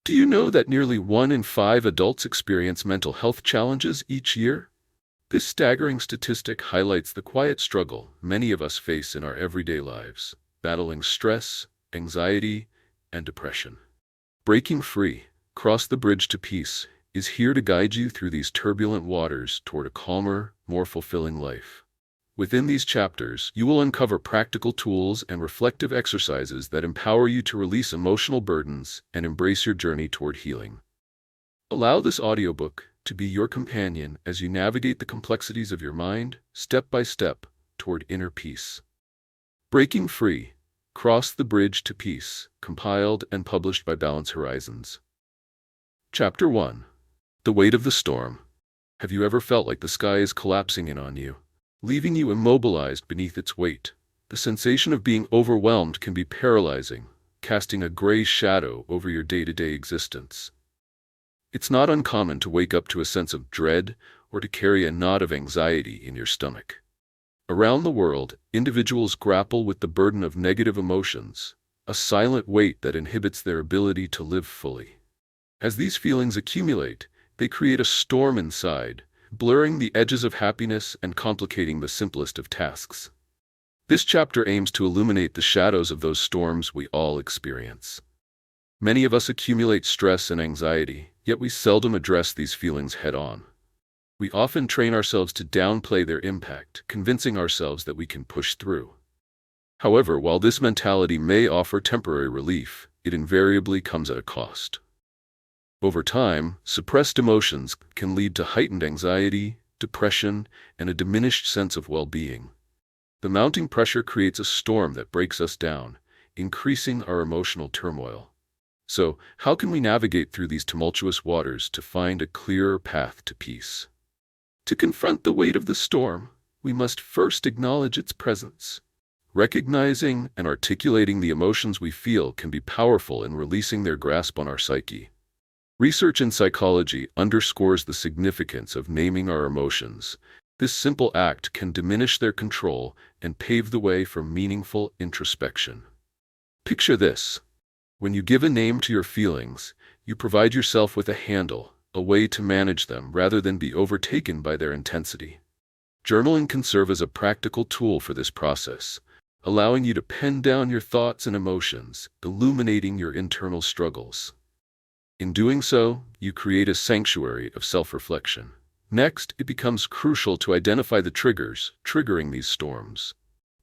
Do you know that nearly 1 in 5 adults experience mental health challenges each year? This staggering statistic highlights the quiet struggle many of us face in our everyday lives, battling stress, anxiety, and depression. Breaking free, cross the bridge to peace, is here to guide you through these turbulent waters toward a calmer, more fulfilling life. Within these chapters, you will uncover practical tools and reflective exercises that empower you to release emotional burdens and embrace your journey toward healing. Allow this audiobook to be your companion as you navigate the complexities of your mind, step by step, toward inner peace. Breaking Free, Cross the Bridge to Peace, compiled and published by Balance Horizons. Chapter 1. The Weight of the Storm. Have you ever felt like the sky is collapsing in on you, leaving you immobilized beneath its weight? The sensation of being overwhelmed can be paralyzing, casting a gray shadow over your day-to-day existence. It's not uncommon to wake up to a sense of dread or to carry a knot of anxiety in your stomach. Around the world, individuals grapple with the burden of negative emotions, a silent weight that inhibits their ability to live fully. As these feelings accumulate, they create a storm inside, blurring the edges of happiness and complicating the simplest of tasks. This chapter aims to illuminate the shadows of those storms we all experience. Many of us accumulate stress and anxiety, yet we seldom address these feelings head-on. We often train ourselves to downplay their impact, convincing ourselves that we can push through. However, while this mentality may offer temporary relief, it invariably comes at a cost. Over time, suppressed emotions can lead to heightened anxiety, depression, and a diminished sense of well-being. The mounting pressure creates a storm that breaks us down, increasing our emotional turmoil. So, how can we navigate through these tumultuous waters to find a clearer path to peace? To confront the weight of the storm, we must first acknowledge its presence. Recognizing and articulating the emotions we feel can be powerful in releasing their grasp on our psyche. Research in psychology underscores the significance of naming our emotions. This simple act can diminish their control and pave the way for meaningful introspection. Picture this. When you give a name to your feelings, you provide yourself with a handle, a way to manage them rather than be overtaken by their intensity. Journaling can serve as a practical tool for this process, allowing you to pen down your thoughts and emotions, illuminating your internal struggles. In doing so, you create a sanctuary of self-reflection. Next, it becomes crucial to identify the triggers triggering these storms.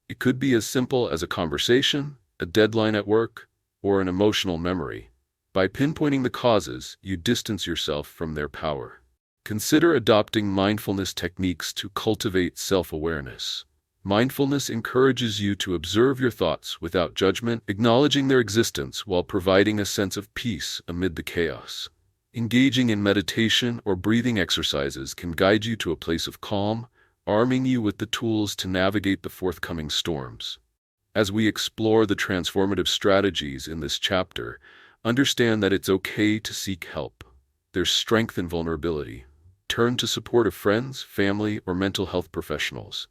It could be as simple as a conversation, a deadline at work, or an emotional memory. By pinpointing the causes, you distance yourself from their power. Consider adopting mindfulness techniques to cultivate self-awareness. Mindfulness encourages you to observe your thoughts without judgment, acknowledging their existence while providing a sense of peace amid the chaos. Engaging in meditation or breathing exercises can guide you to a place of calm, arming you with the tools to navigate the forthcoming storms. As we explore the transformative strategies in this chapter, understand that it's okay to seek help. There's strength in vulnerability. Turn to support of friends, family, or mental health professionals.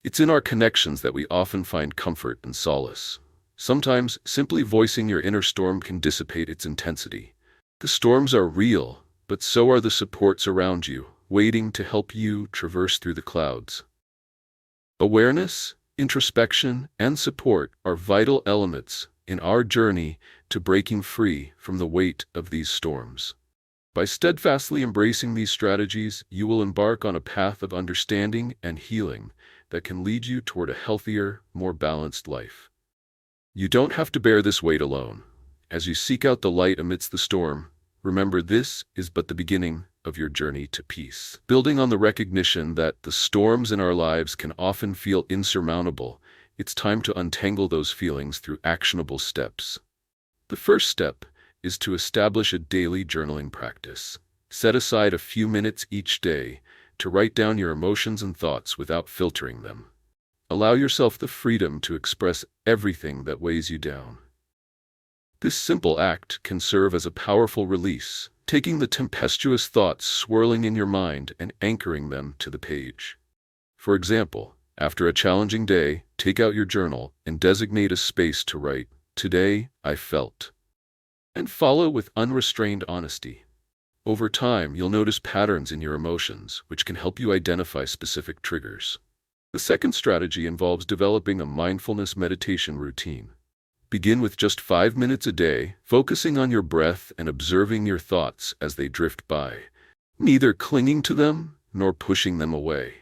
It's in our connections that we often find comfort and solace. Sometimes, simply voicing your inner storm can dissipate its intensity. The storms are real, but so are the supports around you, waiting to help you traverse through the clouds. Awareness, introspection, and support are vital elements in our journey to breaking free from the weight of these storms. By steadfastly embracing these strategies, you will embark on a path of understanding and healing that can lead you toward a healthier, more balanced life. You don't have to bear this weight alone. As you seek out the light amidst the storm, remember this is but the beginning of your journey to peace. Building on the recognition that the storms in our lives can often feel insurmountable, it's time to untangle those feelings through actionable steps. The first step is to establish a daily journaling practice. Set aside a few minutes each day to write down your emotions and thoughts without filtering them. Allow yourself the freedom to express everything that weighs you down. This simple act can serve as a powerful release, taking the tempestuous thoughts swirling in your mind and anchoring them to the page. For example, after a challenging day, take out your journal and designate a space to write, "Today, I felt." and follow with unrestrained honesty. Over time, you'll notice patterns in your emotions, which can help you identify specific triggers. The second strategy involves developing a mindfulness meditation routine. Begin with just 5 minutes a day, focusing on your breath and observing your thoughts as they drift by, neither clinging to them nor pushing them away.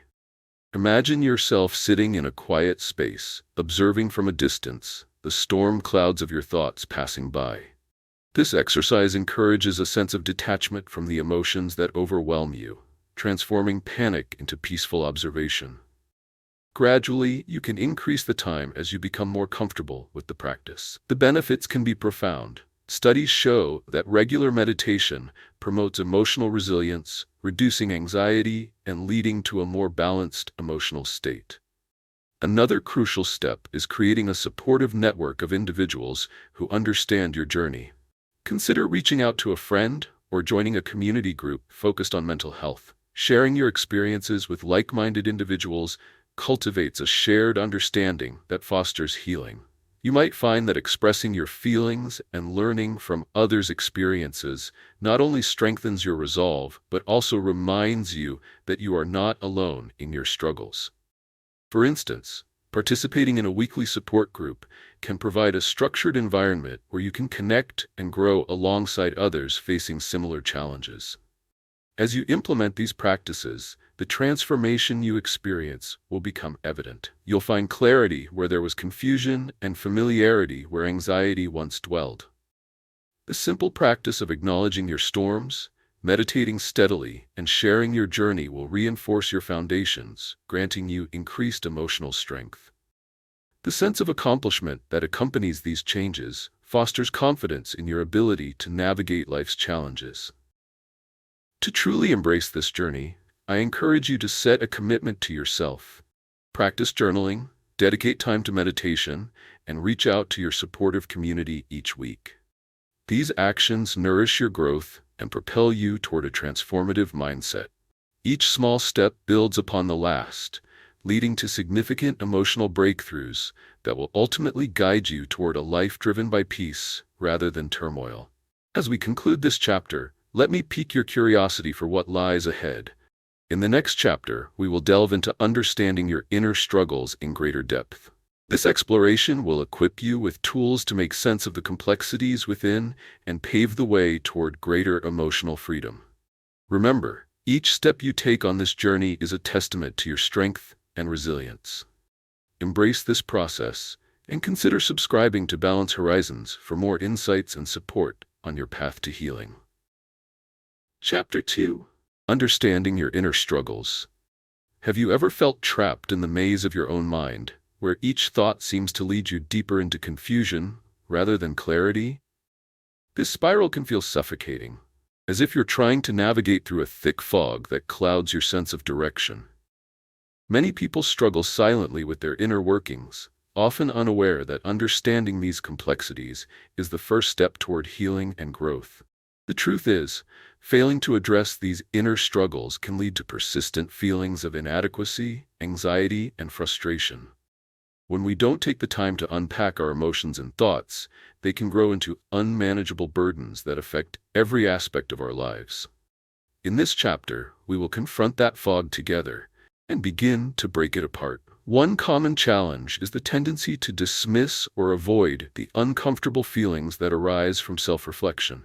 Imagine yourself sitting in a quiet space, observing from a distance the storm clouds of your thoughts passing by. This exercise encourages a sense of detachment from the emotions that overwhelm you, transforming panic into peaceful observation. Gradually, you can increase the time as you become more comfortable with the practice. The benefits can be profound. Studies show that regular meditation promotes emotional resilience, reducing anxiety and leading to a more balanced emotional state. Another crucial step is creating a supportive network of individuals who understand your journey. Consider reaching out to a friend or joining a community group focused on mental health. Sharing your experiences with like-minded individuals cultivates a shared understanding that fosters healing. You might find that expressing your feelings and learning from others' experiences not only strengthens your resolve, but also reminds you that you are not alone in your struggles. For instance, participating in a weekly support group can provide a structured environment where you can connect and grow alongside others facing similar challenges. As you implement these practices, the transformation you experience will become evident. You'll find clarity where there was confusion and familiarity where anxiety once dwelled. The simple practice of acknowledging your storms, meditating steadily, and sharing your journey will reinforce your foundations, granting you increased emotional strength. The sense of accomplishment that accompanies these changes fosters confidence in your ability to navigate life's challenges. To truly embrace this journey, I encourage you to set a commitment to yourself. Practice journaling, dedicate time to meditation, and reach out to your supportive community each week. These actions nourish your growth and propel you toward a transformative mindset. Each small step builds upon the last, leading to significant emotional breakthroughs that will ultimately guide you toward a life driven by peace rather than turmoil. As we conclude this chapter, let me pique your curiosity for what lies ahead. In the next chapter, we will delve into understanding your inner struggles in greater depth. This exploration will equip you with tools to make sense of the complexities within and pave the way toward greater emotional freedom. Remember, each step you take on this journey is a testament to your strength and resilience. Embrace this process and consider subscribing to Balance Horizons for more insights and support on your path to healing. Chapter 2. Understanding your inner struggles. Have you ever felt trapped in the maze of your own mind, where each thought seems to lead you deeper into confusion rather than clarity? This spiral can feel suffocating, as if you're trying to navigate through a thick fog that clouds your sense of direction. Many people struggle silently with their inner workings, often unaware that understanding these complexities is the first step toward healing and growth. The truth is, failing to address these inner struggles can lead to persistent feelings of inadequacy, anxiety, and frustration. When we don't take the time to unpack our emotions and thoughts, they can grow into unmanageable burdens that affect every aspect of our lives. In this chapter, we will confront that fog together and begin to break it apart. One common challenge is the tendency to dismiss or avoid the uncomfortable feelings that arise from self-reflection.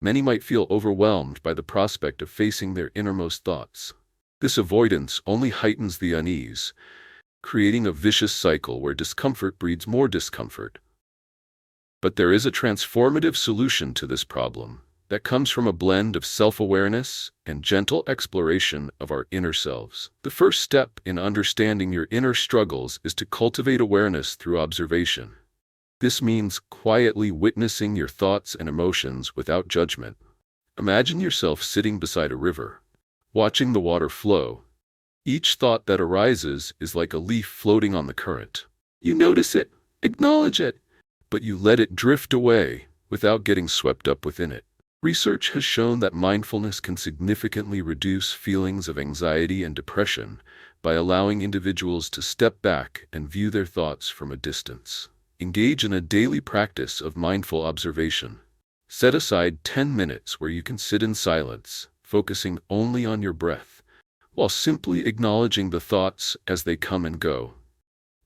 Many might feel overwhelmed by the prospect of facing their innermost thoughts. This avoidance only heightens the unease, creating a vicious cycle where discomfort breeds more discomfort. But there is a transformative solution to this problem that comes from a blend of self-awareness and gentle exploration of our inner selves. The first step in understanding your inner struggles is to cultivate awareness through observation. This means quietly witnessing your thoughts and emotions without judgment. Imagine yourself sitting beside a river, watching the water flow. Each thought that arises is like a leaf floating on the current. You notice it, acknowledge it, but you let it drift away without getting swept up within it. Research has shown that mindfulness can significantly reduce feelings of anxiety and depression by allowing individuals to step back and view their thoughts from a distance. Engage in a daily practice of mindful observation. Set aside 10 minutes where you can sit in silence, focusing only on your breath, while simply acknowledging the thoughts as they come and go.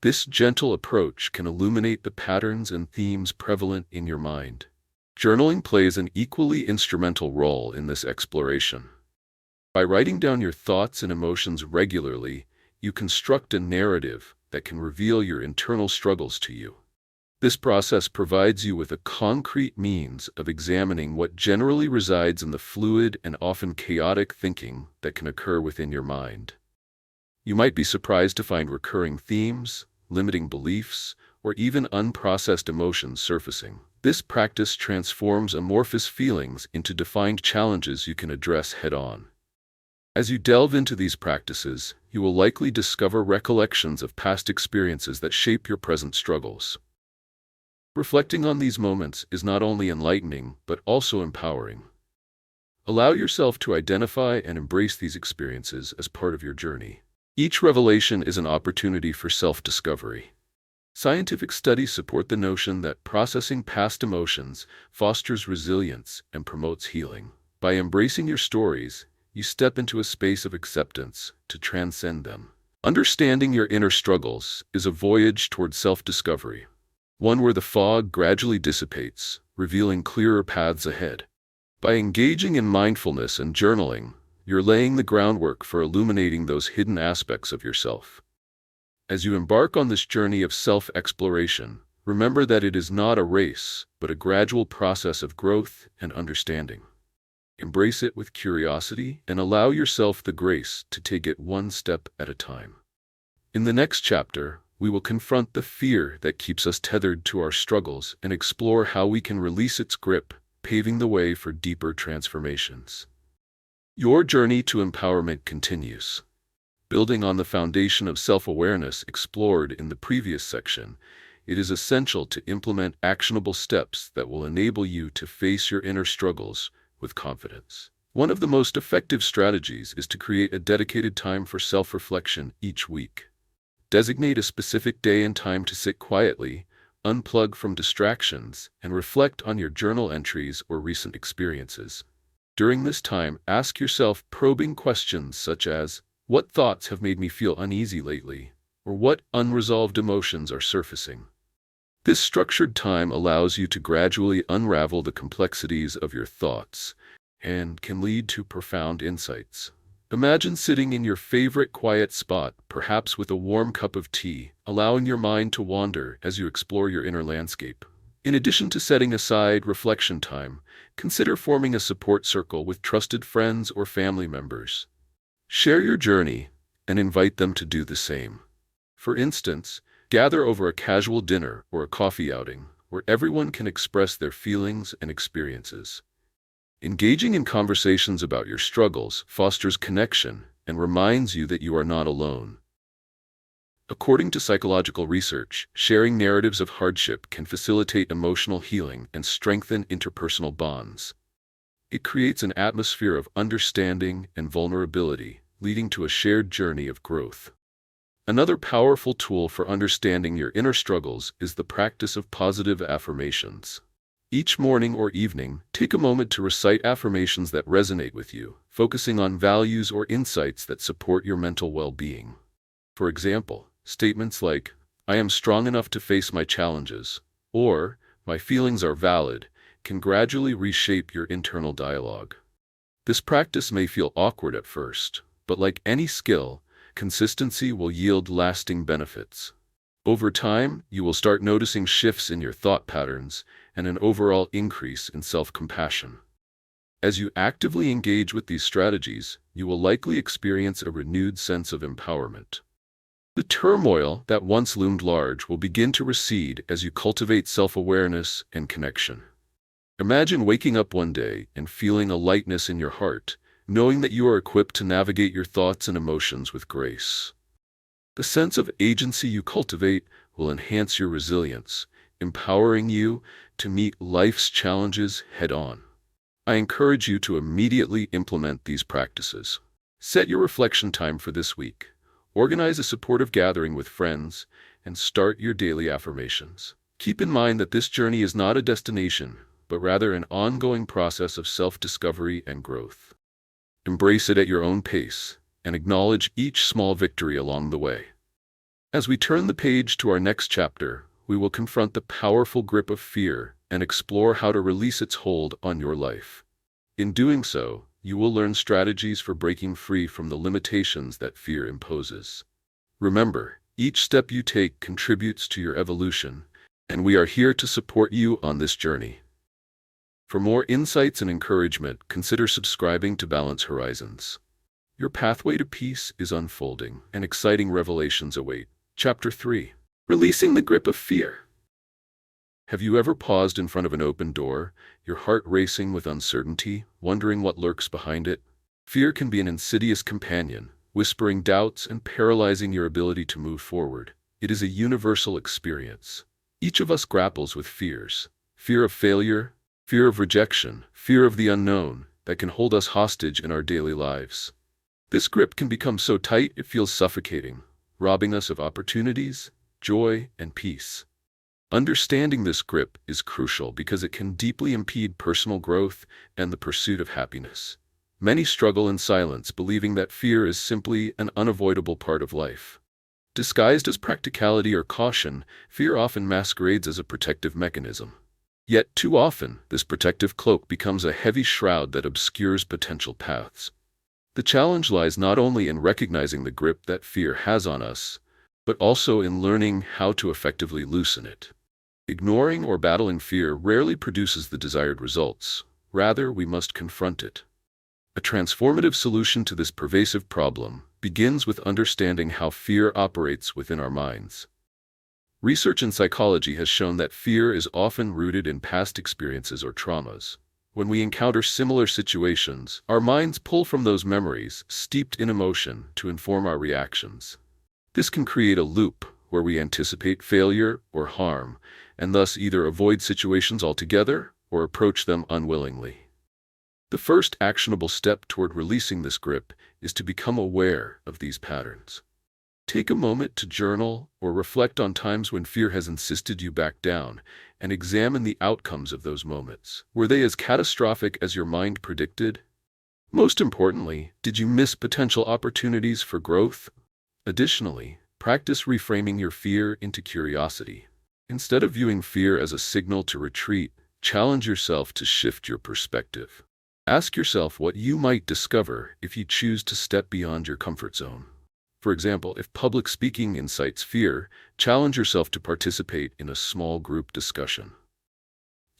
This gentle approach can illuminate the patterns and themes prevalent in your mind. Journaling plays an equally instrumental role in this exploration. By writing down your thoughts and emotions regularly, you construct a narrative that can reveal your internal struggles to you. This process provides you with a concrete means of examining what generally resides in the fluid and often chaotic thinking that can occur within your mind. You might be surprised to find recurring themes, limiting beliefs, or even unprocessed emotions surfacing. This practice transforms amorphous feelings into defined challenges you can address head-on. As you delve into these practices, you will likely discover recollections of past experiences that shape your present struggles. Reflecting on these moments is not only enlightening, but also empowering. Allow yourself to identify and embrace these experiences as part of your journey. Each revelation is an opportunity for self-discovery. Scientific studies support the notion that processing past emotions fosters resilience and promotes healing. By embracing your stories, you step into a space of acceptance to transcend them. Understanding your inner struggles is a voyage toward self-discovery, one where the fog gradually dissipates, revealing clearer paths ahead. By engaging in mindfulness and journaling, you're laying the groundwork for illuminating those hidden aspects of yourself. As you embark on this journey of self-exploration, remember that it is not a race, but a gradual process of growth and understanding. Embrace it with curiosity and allow yourself the grace to take it one step at a time. In the next chapter, we will confront the fear that keeps us tethered to our struggles and explore how we can release its grip, paving the way for deeper transformations. Your journey to empowerment continues. Building on the foundation of self-awareness explored in the previous section, it is essential to implement actionable steps that will enable you to face your inner struggles with confidence. One of the most effective strategies is to create a dedicated time for self-reflection each week. Designate a specific day and time to sit quietly, unplug from distractions, and reflect on your journal entries or recent experiences. During this time, ask yourself probing questions such as, what thoughts have made me feel uneasy lately? Or what unresolved emotions are surfacing? This structured time allows you to gradually unravel the complexities of your thoughts and can lead to profound insights. Imagine sitting in your favorite quiet spot, perhaps with a warm cup of tea, allowing your mind to wander as you explore your inner landscape. In addition to setting aside reflection time, consider forming a support circle with trusted friends or family members. Share your journey and invite them to do the same. For instance, gather over a casual dinner or a coffee outing, where everyone can express their feelings and experiences. Engaging in conversations about your struggles fosters connection and reminds you that you are not alone. According to psychological research, sharing narratives of hardship can facilitate emotional healing and strengthen interpersonal bonds. It creates an atmosphere of understanding and vulnerability, leading to a shared journey of growth. Another powerful tool for understanding your inner struggles is the practice of positive affirmations. Each morning or evening, take a moment to recite affirmations that resonate with you, focusing on values or insights that support your mental well-being. For example, statements like, "I am strong enough to face my challenges," or "My feelings are valid," can gradually reshape your internal dialogue. This practice may feel awkward at first, but like any skill, consistency will yield lasting benefits. Over time, you will start noticing shifts in your thought patterns and an overall increase in self-compassion. As you actively engage with these strategies, you will likely experience a renewed sense of empowerment. The turmoil that once loomed large will begin to recede as you cultivate self-awareness and connection. Imagine waking up one day and feeling a lightness in your heart, knowing that you are equipped to navigate your thoughts and emotions with grace. The sense of agency you cultivate will enhance your resilience, empowering you to meet life's challenges head-on. I encourage you to immediately implement these practices. Set your reflection time for this week. Organize a supportive gathering with friends, and start your daily affirmations. Keep in mind that this journey is not a destination, but rather an ongoing process of self-discovery and growth. Embrace it at your own pace, and acknowledge each small victory along the way. As we turn the page to our next chapter, we will confront the powerful grip of fear and explore how to release its hold on your life. In doing so, you will learn strategies for breaking free from the limitations that fear imposes. Remember, each step you take contributes to your evolution, and we are here to support you on this journey. For more insights and encouragement, consider subscribing to Balance Horizons. Your pathway to peace is unfolding, and exciting revelations await. Chapter 3. Releasing the Grip of Fear. Have you ever paused in front of an open door, your heart racing with uncertainty, wondering what lurks behind it? Fear can be an insidious companion, whispering doubts and paralyzing your ability to move forward. It is a universal experience. Each of us grapples with fears: fear of failure, fear of rejection, fear of the unknown, that can hold us hostage in our daily lives. This grip can become so tight it feels suffocating, robbing us of opportunities, joy, and peace. Understanding this grip is crucial because it can deeply impede personal growth and the pursuit of happiness. Many struggle in silence, believing that fear is simply an unavoidable part of life. Disguised as practicality or caution, fear often masquerades as a protective mechanism. Yet too often, this protective cloak becomes a heavy shroud that obscures potential paths. The challenge lies not only in recognizing the grip that fear has on us, but also in learning how to effectively loosen it. Ignoring or battling fear rarely produces the desired results. Rather, we must confront it. A transformative solution to this pervasive problem begins with understanding how fear operates within our minds. Research in psychology has shown that fear is often rooted in past experiences or traumas. When we encounter similar situations, our minds pull from those memories, steeped in emotion, to inform our reactions. This can create a loop where we anticipate failure or harm, and thus either avoid situations altogether or approach them unwillingly. The first actionable step toward releasing this grip is to become aware of these patterns. Take a moment to journal or reflect on times when fear has insisted you back down, and examine the outcomes of those moments. Were they as catastrophic as your mind predicted? Most importantly, did you miss potential opportunities for growth? Additionally, practice reframing your fear into curiosity. Instead of viewing fear as a signal to retreat, challenge yourself to shift your perspective. Ask yourself what you might discover if you choose to step beyond your comfort zone. For example, if public speaking incites fear, challenge yourself to participate in a small group discussion.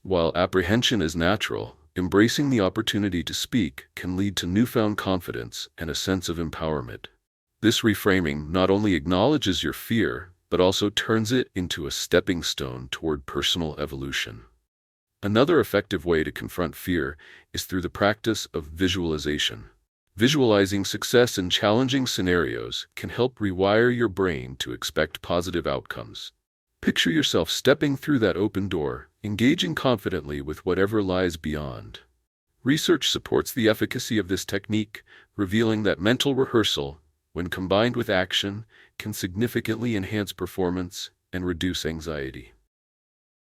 While apprehension is natural, embracing the opportunity to speak can lead to newfound confidence and a sense of empowerment. This reframing not only acknowledges your fear, but also turns it into a stepping stone toward personal evolution. Another effective way to confront fear is through the practice of visualization. Visualizing success in challenging scenarios can help rewire your brain to expect positive outcomes. Picture yourself stepping through that open door, engaging confidently with whatever lies beyond. Research supports the efficacy of this technique, revealing that mental rehearsal, when combined with action, can significantly enhance performance and reduce anxiety.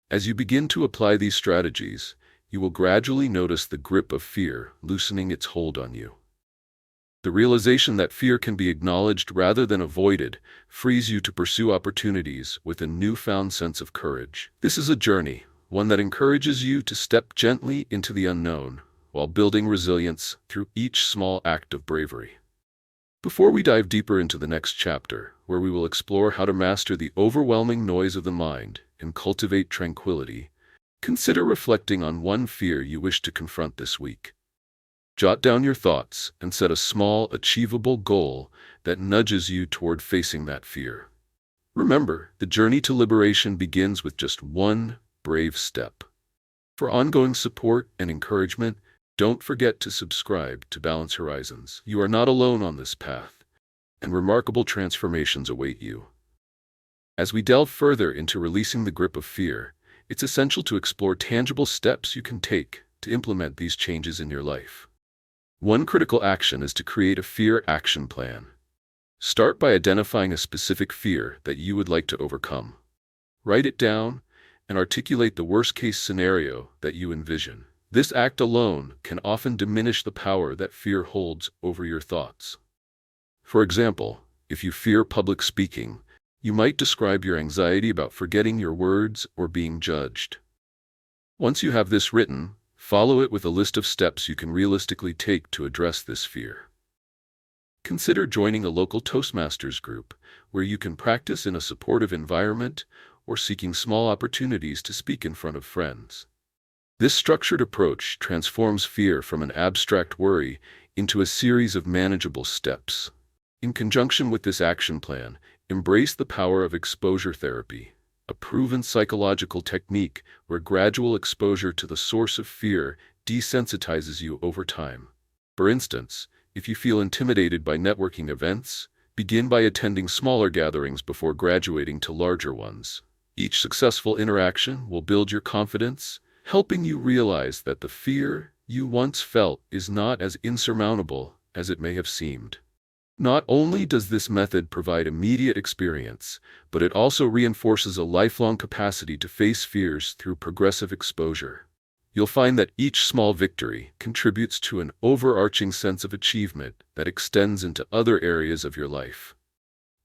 As you begin to apply these strategies, you will gradually notice the grip of fear loosening its hold on you. The realization that fear can be acknowledged rather than avoided frees you to pursue opportunities with a newfound sense of courage. This is a journey, one that encourages you to step gently into the unknown, while building resilience through each small act of bravery. Before we dive deeper into the next chapter, where we will explore how to master the overwhelming noise of the mind and cultivate tranquility, consider reflecting on one fear you wish to confront this week. Jot down your thoughts and set a small, achievable goal that nudges you toward facing that fear. Remember, the journey to liberation begins with just one brave step. For ongoing support and encouragement, don't forget to subscribe to Balance Horizons. You are not alone on this path, and remarkable transformations await you. As we delve further into releasing the grip of fear, it's essential to explore tangible steps you can take to implement these changes in your life. One critical action is to create a fear action plan. Start by identifying a specific fear that you would like to overcome. Write it down and articulate the worst-case scenario that you envision. This act alone can often diminish the power that fear holds over your thoughts. For example, if you fear public speaking, you might describe your anxiety about forgetting your words or being judged. Once you have this written, follow it with a list of steps you can realistically take to address this fear. Consider joining a local Toastmasters group, where you can practice in a supportive environment, or seeking small opportunities to speak in front of friends. This structured approach transforms fear from an abstract worry into a series of manageable steps. In conjunction with this action plan, embrace the power of exposure therapy, a proven psychological technique where gradual exposure to the source of fear desensitizes you over time. For instance, if you feel intimidated by networking events, begin by attending smaller gatherings before graduating to larger ones. Each successful interaction will build your confidence, helping you realize that the fear you once felt is not as insurmountable as it may have seemed. Not only does this method provide immediate experience, but it also reinforces a lifelong capacity to face fears through progressive exposure. You'll find that each small victory contributes to an overarching sense of achievement that extends into other areas of your life.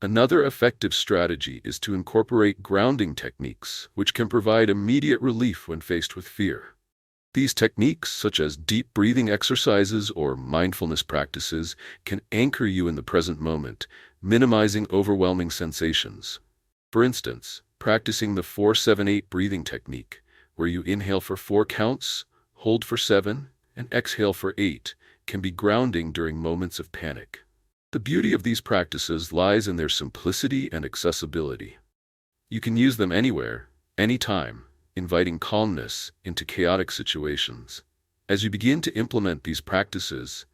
Another effective strategy is to incorporate grounding techniques, which can provide immediate relief when faced with fear. These techniques, such as deep breathing exercises or mindfulness practices, can anchor you in the present moment, minimizing overwhelming sensations. For instance, practicing the 4-7-8 breathing technique, where you inhale for 4 counts, hold for 7, and exhale for 8, can be grounding during moments of panic. The beauty of these practices lies in their simplicity and accessibility. You can use them anywhere, anytime, inviting calmness into chaotic situations. As you begin to implement these practices,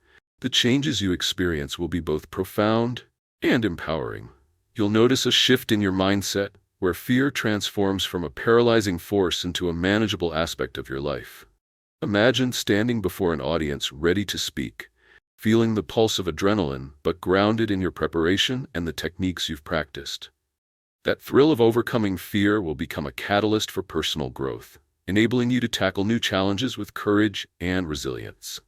the changes you experience will be both profound and empowering. You'll notice a shift in your mindset, where fear transforms from a paralyzing force into a manageable aspect of your life. Imagine standing before an audience ready to speak, feeling the pulse of adrenaline, but grounded in your preparation and the techniques you've practiced. That thrill of overcoming fear will become a catalyst for personal growth, enabling you to tackle new challenges with courage and resilience.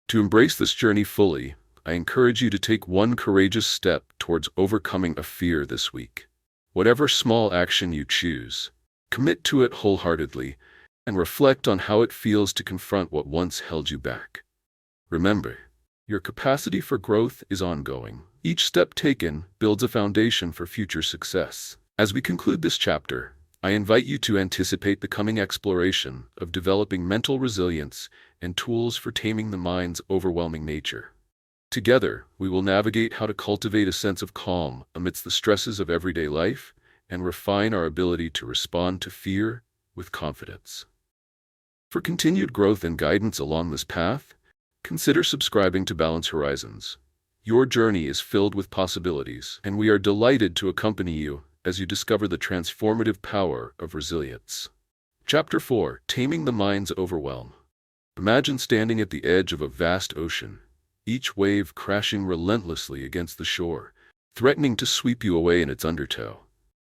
To embrace this journey fully, I encourage you to take one courageous step towards overcoming a fear this week. Whatever small action you choose, commit to it wholeheartedly and reflect on how it feels to confront what once held you back. Remember, your capacity for growth is ongoing. Each step taken builds a foundation for future success. As we conclude this chapter, I invite you to anticipate the coming exploration of developing mental resilience and tools for taming the mind's overwhelming nature. Together, we will navigate how to cultivate a sense of calm amidst the stresses of everyday life and refine our ability to respond to fear with confidence. For continued growth and guidance along this path, consider subscribing to Balance Horizons. Your journey is filled with possibilities, and we are delighted to accompany you as you discover the transformative power of resilience. Chapter 4: Taming the Mind's Overwhelm. Imagine standing at the edge of a vast ocean, each wave crashing relentlessly against the shore, threatening to sweep you away in its undertow.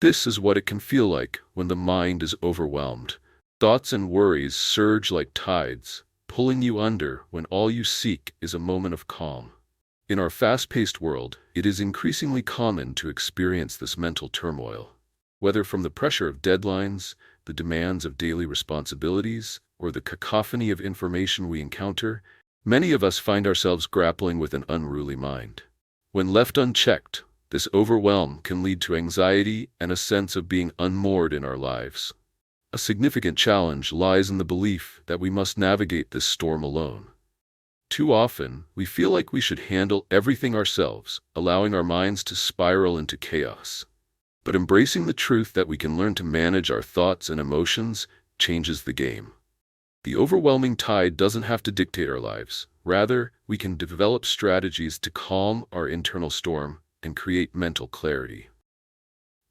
This is what it can feel like when the mind is overwhelmed. Thoughts and worries surge like tides, pulling you under when all you seek is a moment of calm. In our fast-paced world, it is increasingly common to experience this mental turmoil. Whether from the pressure of deadlines, the demands of daily responsibilities, or the cacophony of information we encounter, many of us find ourselves grappling with an unruly mind. When left unchecked, this overwhelm can lead to anxiety and a sense of being unmoored in our lives. A significant challenge lies in the belief that we must navigate this storm alone. Too often, we feel like we should handle everything ourselves, allowing our minds to spiral into chaos. But embracing the truth that we can learn to manage our thoughts and emotions changes the game. The overwhelming tide doesn't have to dictate our lives. Rather, we can develop strategies to calm our internal storm and create mental clarity.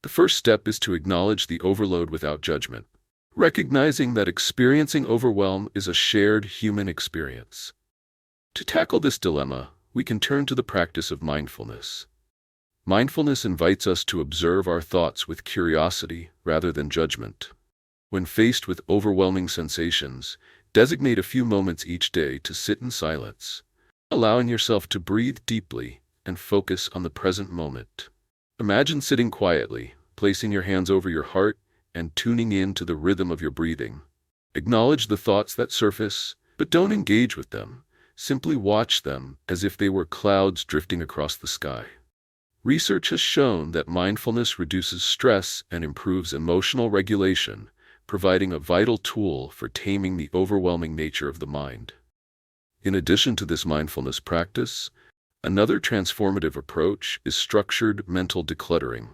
The first step is to acknowledge the overload without judgment, recognizing that experiencing overwhelm is a shared human experience. To tackle this dilemma, we can turn to the practice of mindfulness. Mindfulness invites us to observe our thoughts with curiosity rather than judgment. When faced with overwhelming sensations, designate a few moments each day to sit in silence, allowing yourself to breathe deeply and focus on the present moment. Imagine sitting quietly, placing your hands over your heart and tuning in to the rhythm of your breathing. Acknowledge the thoughts that surface, but don't engage with them. Simply watch them as if they were clouds drifting across the sky. Research has shown that mindfulness reduces stress and improves emotional regulation, providing a vital tool for taming the overwhelming nature of the mind. In addition to this mindfulness practice, another transformative approach is structured mental decluttering.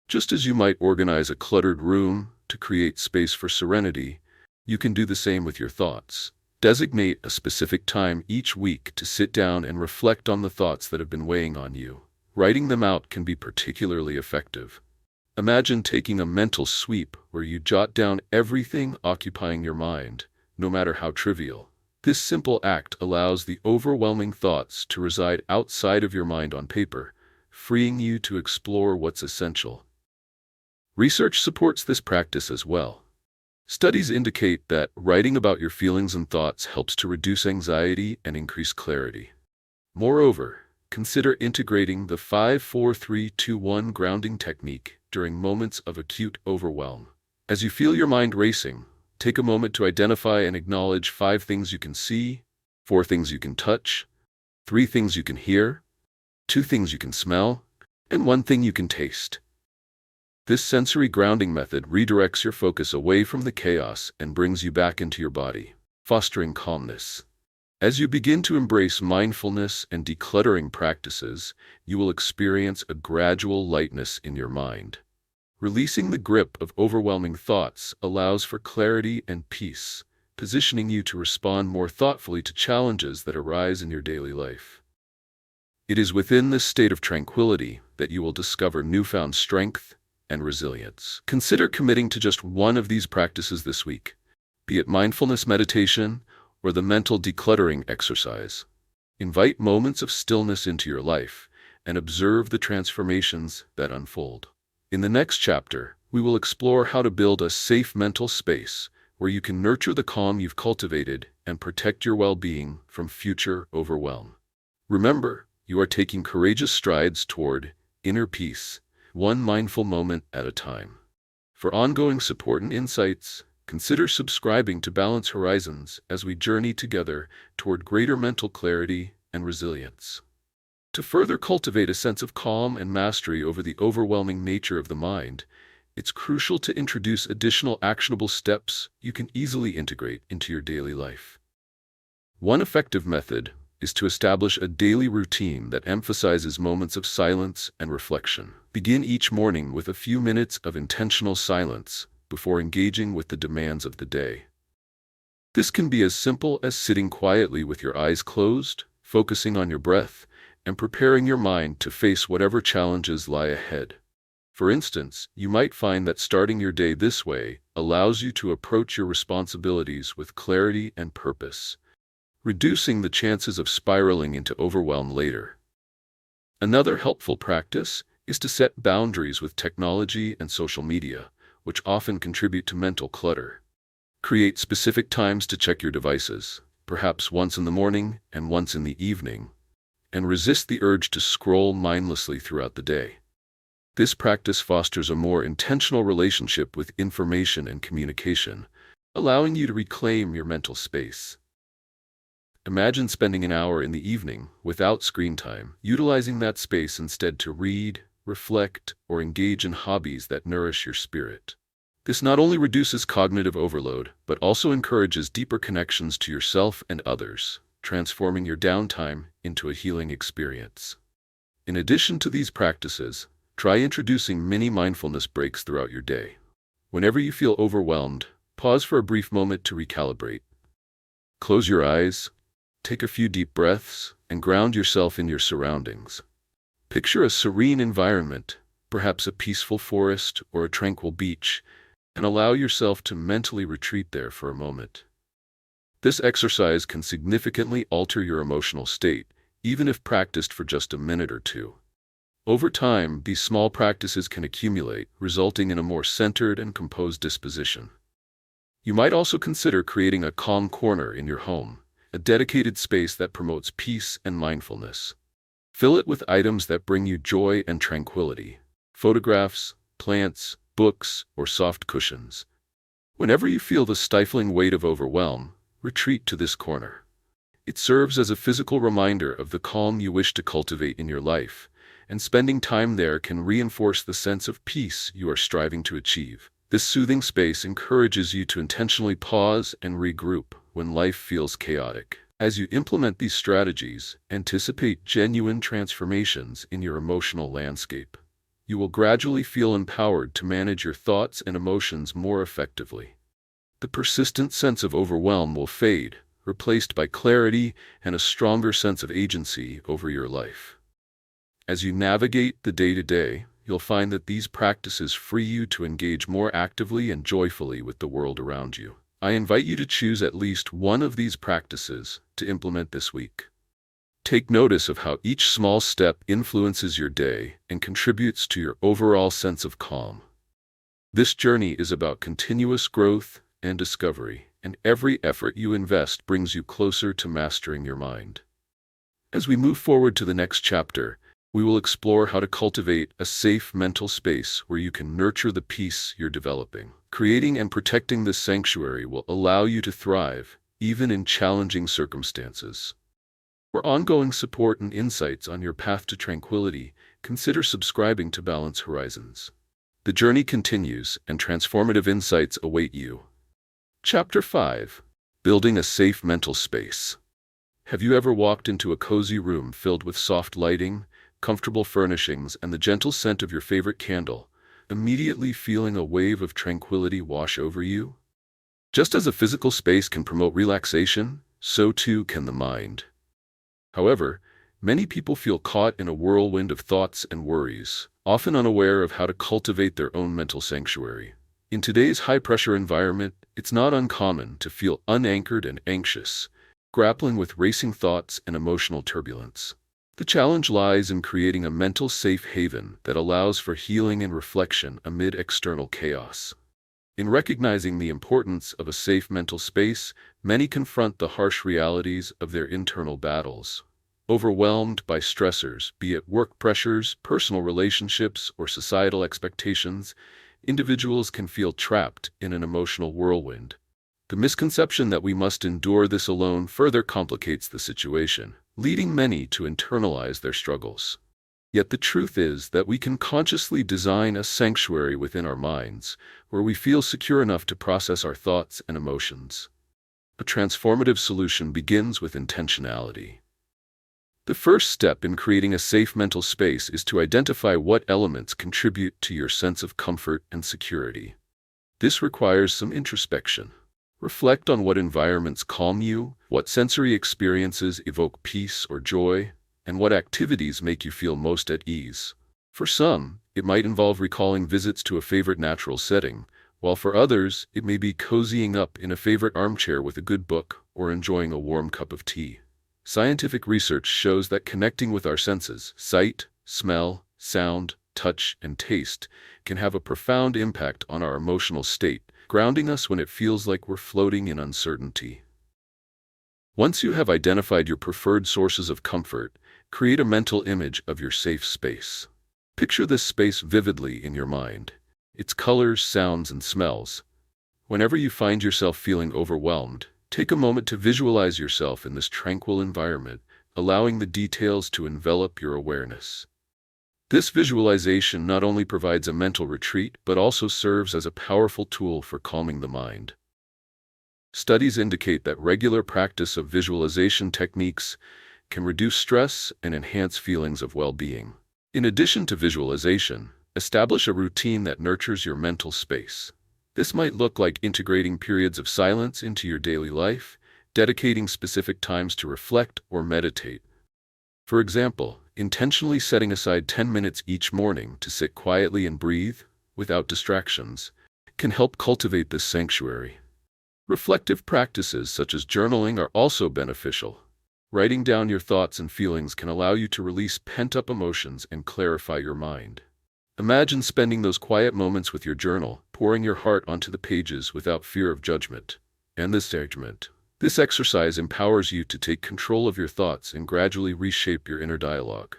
Just as you might organize a cluttered room to create space for serenity, you can do the same with your thoughts. Designate a specific time each week to sit down and reflect on the thoughts that have been weighing on you. Writing them out can be particularly effective. Imagine taking a mental sweep where you jot down everything occupying your mind, no matter how trivial. This simple act allows the overwhelming thoughts to reside outside of your mind on paper, freeing you to explore what's essential. Research supports this practice as well. Studies indicate that writing about your feelings and thoughts helps to reduce anxiety and increase clarity. Moreover, consider integrating the 5-4-3-2-1 grounding technique during moments of acute overwhelm. As you feel your mind racing, take a moment to identify and acknowledge 5 things you can see, 4 things you can touch, 3 things you can hear, 2 things you can smell, and 1 thing you can taste. This sensory grounding method redirects your focus away from the chaos and brings you back into your body, fostering calmness. As you begin to embrace mindfulness and decluttering practices, you will experience a gradual lightness in your mind. Releasing the grip of overwhelming thoughts allows for clarity and peace, positioning you to respond more thoughtfully to challenges that arise in your daily life. It is within this state of tranquility that you will discover newfound strength and resilience. Consider committing to just one of these practices this week, be it mindfulness meditation or the mental decluttering exercise. Invite moments of stillness into your life and observe the transformations that unfold. In the next chapter, we will explore how to build a safe mental space where you can nurture the calm you've cultivated and protect your well-being from future overwhelm. Remember, you are taking courageous strides toward inner peace, one mindful moment at a time. For ongoing support and insights, consider subscribing to Balance Horizons as we journey together toward greater mental clarity and resilience. To further cultivate a sense of calm and mastery over the overwhelming nature of the mind, it's crucial to introduce additional actionable steps you can easily integrate into your daily life. One effective method is to establish a daily routine that emphasizes moments of silence and reflection. Begin each morning with a few minutes of intentional silence before engaging with the demands of the day. This can be as simple as sitting quietly with your eyes closed, focusing on your breath, and preparing your mind to face whatever challenges lie ahead. For instance, you might find that starting your day this way allows you to approach your responsibilities with clarity and purpose, reducing the chances of spiraling into overwhelm later. Another helpful practice is to set boundaries with technology and social media, which often contribute to mental clutter. Create specific times to check your devices, perhaps once in the morning and once in the evening, and resist the urge to scroll mindlessly throughout the day. This practice fosters a more intentional relationship with information and communication, allowing you to reclaim your mental space. Imagine spending an hour in the evening without screen time, utilizing that space instead to read, reflect, or engage in hobbies that nourish your spirit. This not only reduces cognitive overload, but also encourages deeper connections to yourself and others, transforming your downtime into a healing experience. In addition to these practices, try introducing mini mindfulness breaks throughout your day. Whenever you feel overwhelmed, pause for a brief moment to recalibrate. Close your eyes, take a few deep breaths, and ground yourself in your surroundings. Picture a serene environment, perhaps a peaceful forest or a tranquil beach, and allow yourself to mentally retreat there for a moment. This exercise can significantly alter your emotional state, even if practiced for just a minute or two. Over time, these small practices can accumulate, resulting in a more centered and composed disposition. You might also consider creating a calm corner in your home, a dedicated space that promotes peace and mindfulness. Fill it with items that bring you joy and tranquility: photographs, plants, books, or soft cushions. Whenever you feel the stifling weight of overwhelm, retreat to this corner. It serves as a physical reminder of the calm you wish to cultivate in your life, and spending time there can reinforce the sense of peace you are striving to achieve. This soothing space encourages you to intentionally pause and regroup when life feels chaotic. As you implement these strategies, anticipate genuine transformations in your emotional landscape. You will gradually feel empowered to manage your thoughts and emotions more effectively. The persistent sense of overwhelm will fade, replaced by clarity and a stronger sense of agency over your life. As you navigate the day-to-day, you'll find that these practices free you to engage more actively and joyfully with the world around you. I invite you to choose at least one of these practices to implement this week. Take notice of how each small step influences your day and contributes to your overall sense of calm. This journey is about continuous growth and discovery, and every effort you invest brings you closer to mastering your mind. As we move forward to the next chapter, we will explore how to cultivate a safe mental space where you can nurture the peace you're developing. Creating and protecting this sanctuary will allow you to thrive, even in challenging circumstances. For ongoing support and insights on your path to tranquility, consider subscribing to Balance Horizons. The journey continues, and transformative insights await you. Chapter 5. Building a Safe Mental Space. Have you ever walked into a cozy room filled with soft lighting, comfortable furnishings, and the gentle scent of your favorite candle, immediately feeling a wave of tranquility wash over you? Just as a physical space can promote relaxation, so too can the mind. However, many people feel caught in a whirlwind of thoughts and worries, often unaware of how to cultivate their own mental sanctuary. In today's high-pressure environment, it's not uncommon to feel unanchored and anxious, grappling with racing thoughts and emotional turbulence. The challenge lies in creating a mental safe haven that allows for healing and reflection amid external chaos. In recognizing the importance of a safe mental space, many confront the harsh realities of their internal battles. Overwhelmed by stressors, be it work pressures, personal relationships, or societal expectations, individuals can feel trapped in an emotional whirlwind. The misconception that we must endure this alone further complicates the situation, leading many to internalize their struggles. Yet the truth is that we can consciously design a sanctuary within our minds, where we feel secure enough to process our thoughts and emotions. A transformative solution begins with intentionality. The first step in creating a safe mental space is to identify what elements contribute to your sense of comfort and security. This requires some introspection. Reflect on what environments calm you, what sensory experiences evoke peace or joy, and what activities make you feel most at ease. For some, it might involve recalling visits to a favorite natural setting, while for others, it may be cozying up in a favorite armchair with a good book or enjoying a warm cup of tea. Scientific research shows that connecting with our senses, sight, smell, sound, touch, and taste, can have a profound impact on our emotional state, grounding us when it feels like we're floating in uncertainty. Once you have identified your preferred sources of comfort, create a mental image of your safe space. Picture this space vividly in your mind, its colors, sounds, and smells. Whenever you find yourself feeling overwhelmed, take a moment to visualize yourself in this tranquil environment, allowing the details to envelop your awareness. This visualization not only provides a mental retreat, but also serves as a powerful tool for calming the mind. Studies indicate that regular practice of visualization techniques can reduce stress and enhance feelings of well-being. In addition to visualization, establish a routine that nurtures your mental space. This might look like integrating periods of silence into your daily life, dedicating specific times to reflect or meditate. For example, intentionally setting aside 10 minutes each morning to sit quietly and breathe, without distractions, can help cultivate this sanctuary. Reflective practices such as journaling are also beneficial. Writing down your thoughts and feelings can allow you to release pent-up emotions and clarify your mind. Imagine spending those quiet moments with your journal, pouring your heart onto the pages without fear of judgment. This exercise empowers you to take control of your thoughts and gradually reshape your inner dialogue.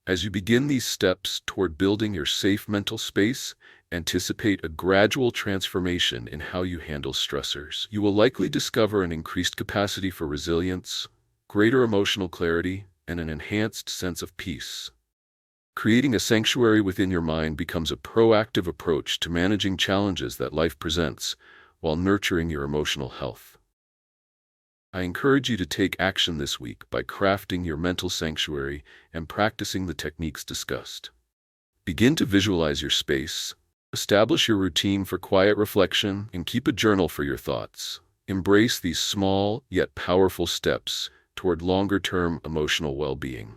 As you begin these steps toward building your safe mental space, anticipate a gradual transformation in how you handle stressors. You will likely discover an increased capacity for resilience, greater emotional clarity, and an enhanced sense of peace. Creating a sanctuary within your mind becomes a proactive approach to managing challenges that life presents while nurturing your emotional health. I encourage you to take action this week by crafting your mental sanctuary and practicing the techniques discussed. Begin to visualize your space, establish your routine for quiet reflection, and keep a journal for your thoughts. Embrace these small yet powerful steps toward longer-term emotional well-being.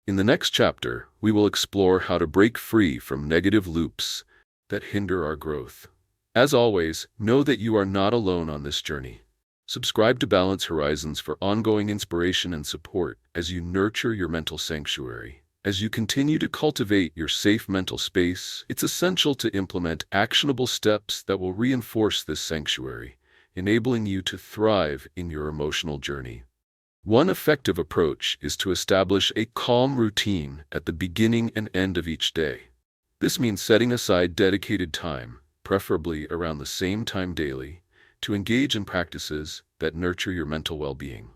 In the next chapter, we will explore how to break free from negative loops that hinder our growth. As always, know that you are not alone on this journey. Subscribe to Balance Horizons for ongoing inspiration and support as you nurture your mental sanctuary. As you continue to cultivate your safe mental space, it's essential to implement actionable steps that will reinforce this sanctuary, enabling you to thrive in your emotional journey. One effective approach is to establish a calm routine at the beginning and end of each day. This means setting aside dedicated time, preferably around the same time daily, to engage in practices that nurture your mental well-being.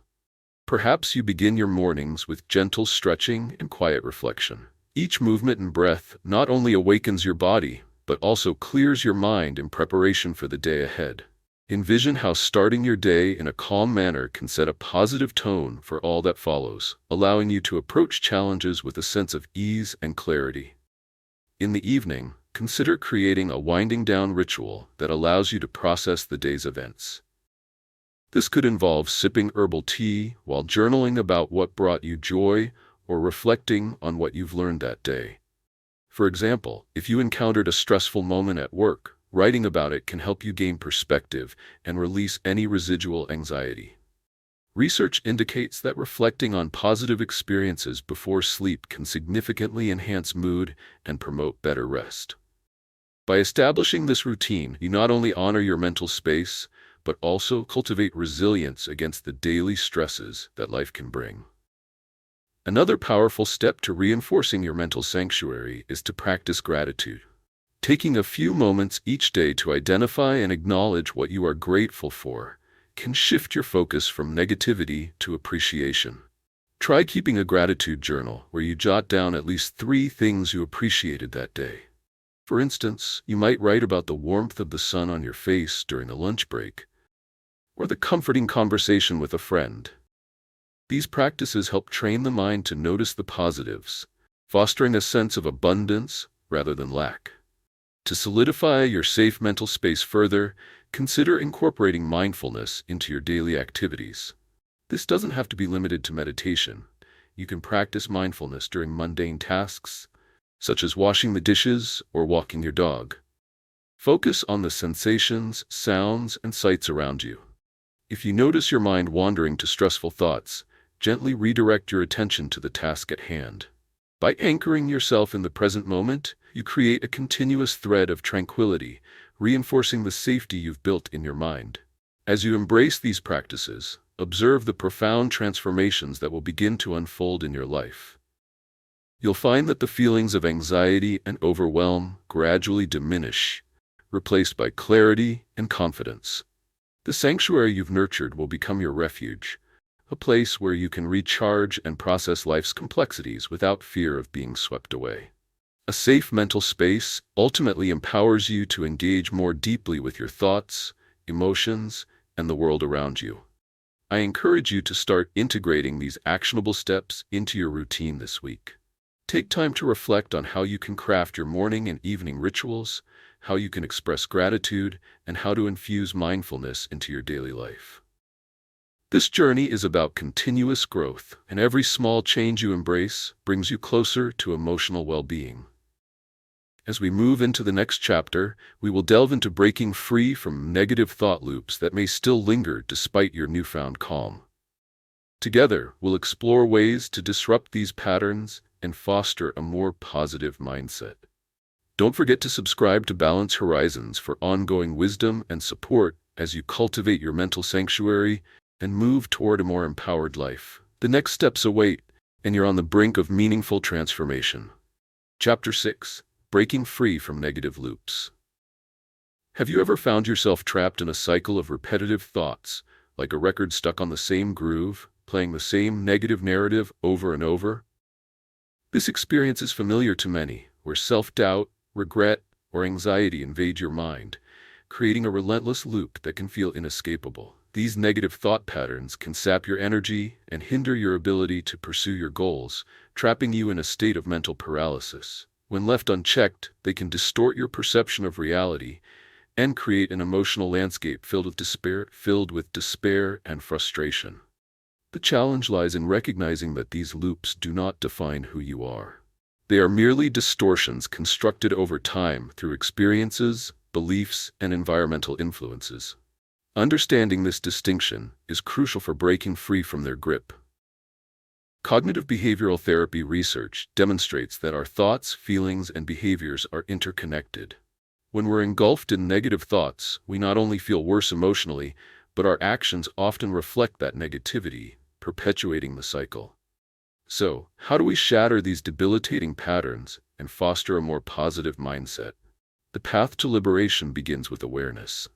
Perhaps you begin your mornings with gentle stretching and quiet reflection. Each movement and breath not only awakens your body, but also clears your mind in preparation for the day ahead. Envision how starting your day in a calm manner can set a positive tone for all that follows, allowing you to approach challenges with a sense of ease and clarity. In the evening, consider creating a winding-down ritual that allows you to process the day's events. This could involve sipping herbal tea while journaling about what brought you joy or reflecting on what you've learned that day. For example, if you encountered a stressful moment at work, writing about it can help you gain perspective and release any residual anxiety. Research indicates that reflecting on positive experiences before sleep can significantly enhance mood and promote better rest. By establishing this routine, you not only honor your mental space, but also cultivate resilience against the daily stresses that life can bring. Another powerful step to reinforcing your mental sanctuary is to practice gratitude. Taking a few moments each day to identify and acknowledge what you are grateful for can shift your focus from negativity to appreciation. Try keeping a gratitude journal where you jot down at least 3 things you appreciated that day. For instance, you might write about the warmth of the sun on your face during a lunch break, or the comforting conversation with a friend. These practices help train the mind to notice the positives, fostering a sense of abundance rather than lack. To solidify your safe mental space further, consider incorporating mindfulness into your daily activities. This doesn't have to be limited to meditation. You can practice mindfulness during mundane tasks, such as washing the dishes or walking your dog. Focus on the sensations, sounds, and sights around you. If you notice your mind wandering to stressful thoughts, gently redirect your attention to the task at hand. By anchoring yourself in the present moment, you create a continuous thread of tranquility, reinforcing the safety you've built in your mind. As you embrace these practices, observe the profound transformations that will begin to unfold in your life. You'll find that the feelings of anxiety and overwhelm gradually diminish, replaced by clarity and confidence. The sanctuary you've nurtured will become your refuge, a place where you can recharge and process life's complexities without fear of being swept away. A safe mental space ultimately empowers you to engage more deeply with your thoughts, emotions, and the world around you. I encourage you to start integrating these actionable steps into your routine this week. Take time to reflect on how you can craft your morning and evening rituals, how you can express gratitude, and how to infuse mindfulness into your daily life. This journey is about continuous growth, and every small change you embrace brings you closer to emotional well-being. As we move into the next chapter, we will delve into breaking free from negative thought loops that may still linger despite your newfound calm. Together, we'll explore ways to disrupt these patterns and foster a more positive mindset. Don't forget to subscribe to Balance Horizons for ongoing wisdom and support as you cultivate your mental sanctuary and move toward a more empowered life. The next steps await, and you're on the brink of meaningful transformation. Chapter 6: Breaking Free from Negative Loops. Have you ever found yourself trapped in a cycle of repetitive thoughts, like a record stuck on the same groove, playing the same negative narrative over and over? This experience is familiar to many, where self-doubt, regret, or anxiety invade your mind, creating a relentless loop that can feel inescapable. These negative thought patterns can sap your energy and hinder your ability to pursue your goals, trapping you in a state of mental paralysis. When left unchecked, they can distort your perception of reality and create an emotional landscape filled with despair and frustration. The challenge lies in recognizing that these loops do not define who you are. They are merely distortions constructed over time through experiences, beliefs, and environmental influences. Understanding this distinction is crucial for breaking free from their grip. Cognitive behavioral therapy research demonstrates that our thoughts, feelings, and behaviors are interconnected. When we're engulfed in negative thoughts, we not only feel worse emotionally, but our actions often reflect that negativity, perpetuating the cycle. So, how do we shatter these debilitating patterns and foster a more positive mindset? The path to liberation begins with awareness.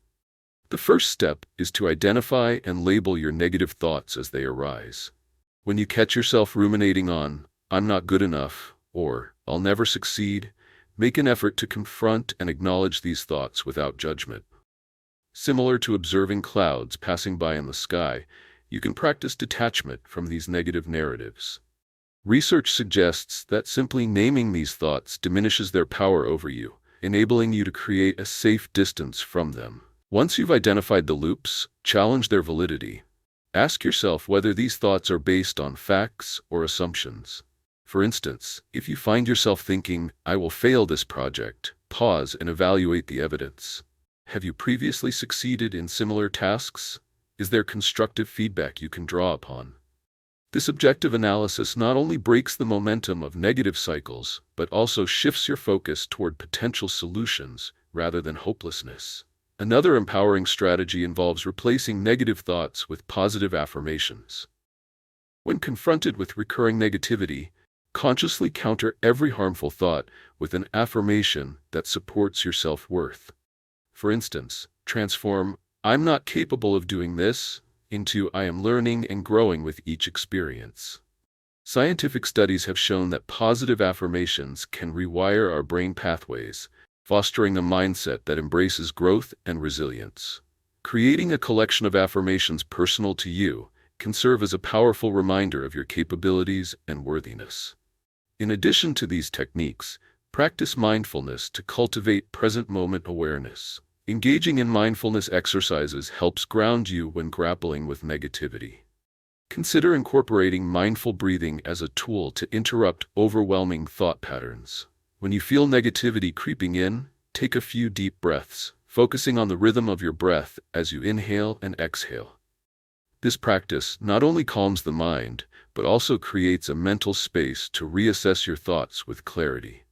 The first step is to identify and label your negative thoughts as they arise. When you catch yourself ruminating on, "I'm not good enough," or "I'll never succeed," make an effort to confront and acknowledge these thoughts without judgment. Similar to observing clouds passing by in the sky, you can practice detachment from these negative narratives. Research suggests that simply naming these thoughts diminishes their power over you, enabling you to create a safe distance from them. Once you've identified the loops, challenge their validity. Ask yourself whether these thoughts are based on facts or assumptions. For instance, if you find yourself thinking, "I will fail this project," pause and evaluate the evidence. Have you previously succeeded in similar tasks? Is there constructive feedback you can draw upon? This objective analysis not only breaks the momentum of negative cycles, but also shifts your focus toward potential solutions rather than hopelessness. Another empowering strategy involves replacing negative thoughts with positive affirmations. When confronted with recurring negativity, consciously counter every harmful thought with an affirmation that supports your self-worth. For instance, transform "I'm not capable of doing this" into "I am learning and growing with each experience." Scientific studies have shown that positive affirmations can rewire our brain pathways, fostering a mindset that embraces growth and resilience. Creating a collection of affirmations personal to you can serve as a powerful reminder of your capabilities and worthiness. In addition to these techniques, practice mindfulness to cultivate present-moment awareness. Engaging in mindfulness exercises helps ground you when grappling with negativity. Consider incorporating mindful breathing as a tool to interrupt overwhelming thought patterns. When you feel negativity creeping in, take a few deep breaths, focusing on the rhythm of your breath as you inhale and exhale. This practice not only calms the mind, but also creates a mental space to reassess your thoughts with clarity.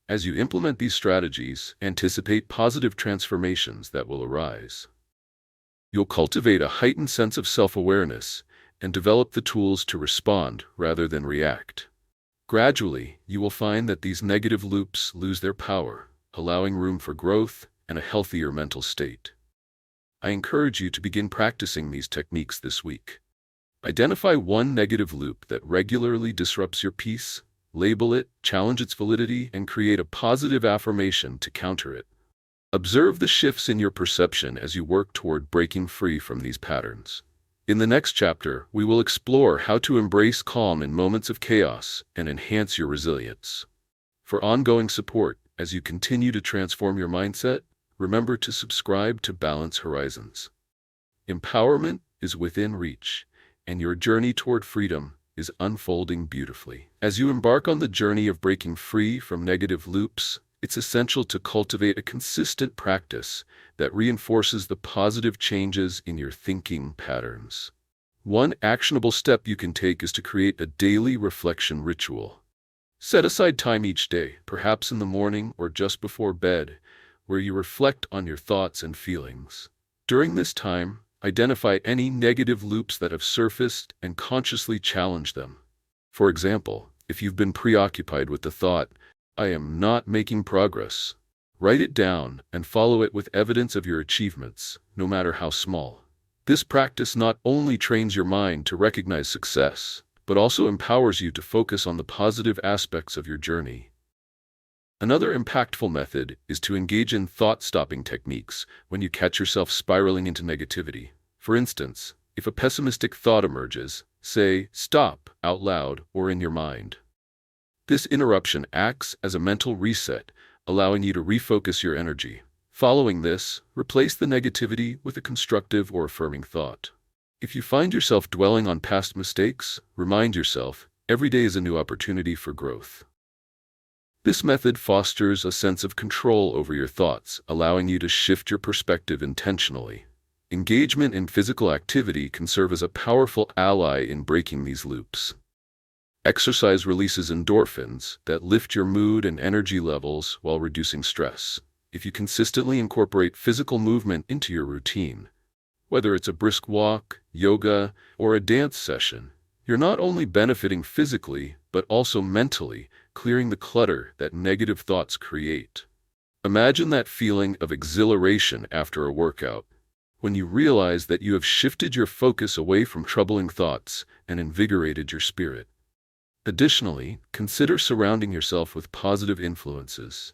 As you implement these strategies, anticipate positive transformations that will arise. You'll cultivate a heightened sense of self-awareness and develop the tools to respond rather than react. Gradually, you will find that these negative loops lose their power, allowing room for growth and a healthier mental state. I encourage you to begin practicing these techniques this week. Identify one negative loop that regularly disrupts your peace, label it, challenge its validity, and create a positive affirmation to counter it. Observe the shifts in your perception as you work toward breaking free from these patterns. In the next chapter, we will explore how to embrace calm in moments of chaos and enhance your resilience. For ongoing support, as you continue to transform your mindset, remember to subscribe to Balance Horizons. Empowerment is within reach, and your journey toward freedom is unfolding beautifully. As you embark on the journey of breaking free from negative loops, it's essential to cultivate a consistent practice that reinforces the positive changes in your thinking patterns. One actionable step you can take is to create a daily reflection ritual. Set aside time each day, perhaps in the morning or just before bed, where you reflect on your thoughts and feelings. During this time, identify any negative loops that have surfaced and consciously challenge them. For example, if you've been preoccupied with the thought, "I am not making progress," write it down and follow it with evidence of your achievements, no matter how small. This practice not only trains your mind to recognize success, but also empowers you to focus on the positive aspects of your journey. Another impactful method is to engage in thought-stopping techniques when you catch yourself spiraling into negativity. For instance, if a pessimistic thought emerges, say, "Stop," out loud or in your mind. This interruption acts as a mental reset, allowing you to refocus your energy. Following this, replace the negativity with a constructive or affirming thought. If you find yourself dwelling on past mistakes, remind yourself, every day is a new opportunity for growth. This method fosters a sense of control over your thoughts, allowing you to shift your perspective intentionally. Engagement in physical activity can serve as a powerful ally in breaking these loops. Exercise releases endorphins that lift your mood and energy levels while reducing stress. If you consistently incorporate physical movement into your routine, whether it's a brisk walk, yoga, or a dance session, you're not only benefiting physically, but also mentally, clearing the clutter that negative thoughts create. Imagine that feeling of exhilaration after a workout, when you realize that you have shifted your focus away from troubling thoughts and invigorated your spirit. Additionally, consider surrounding yourself with positive influences.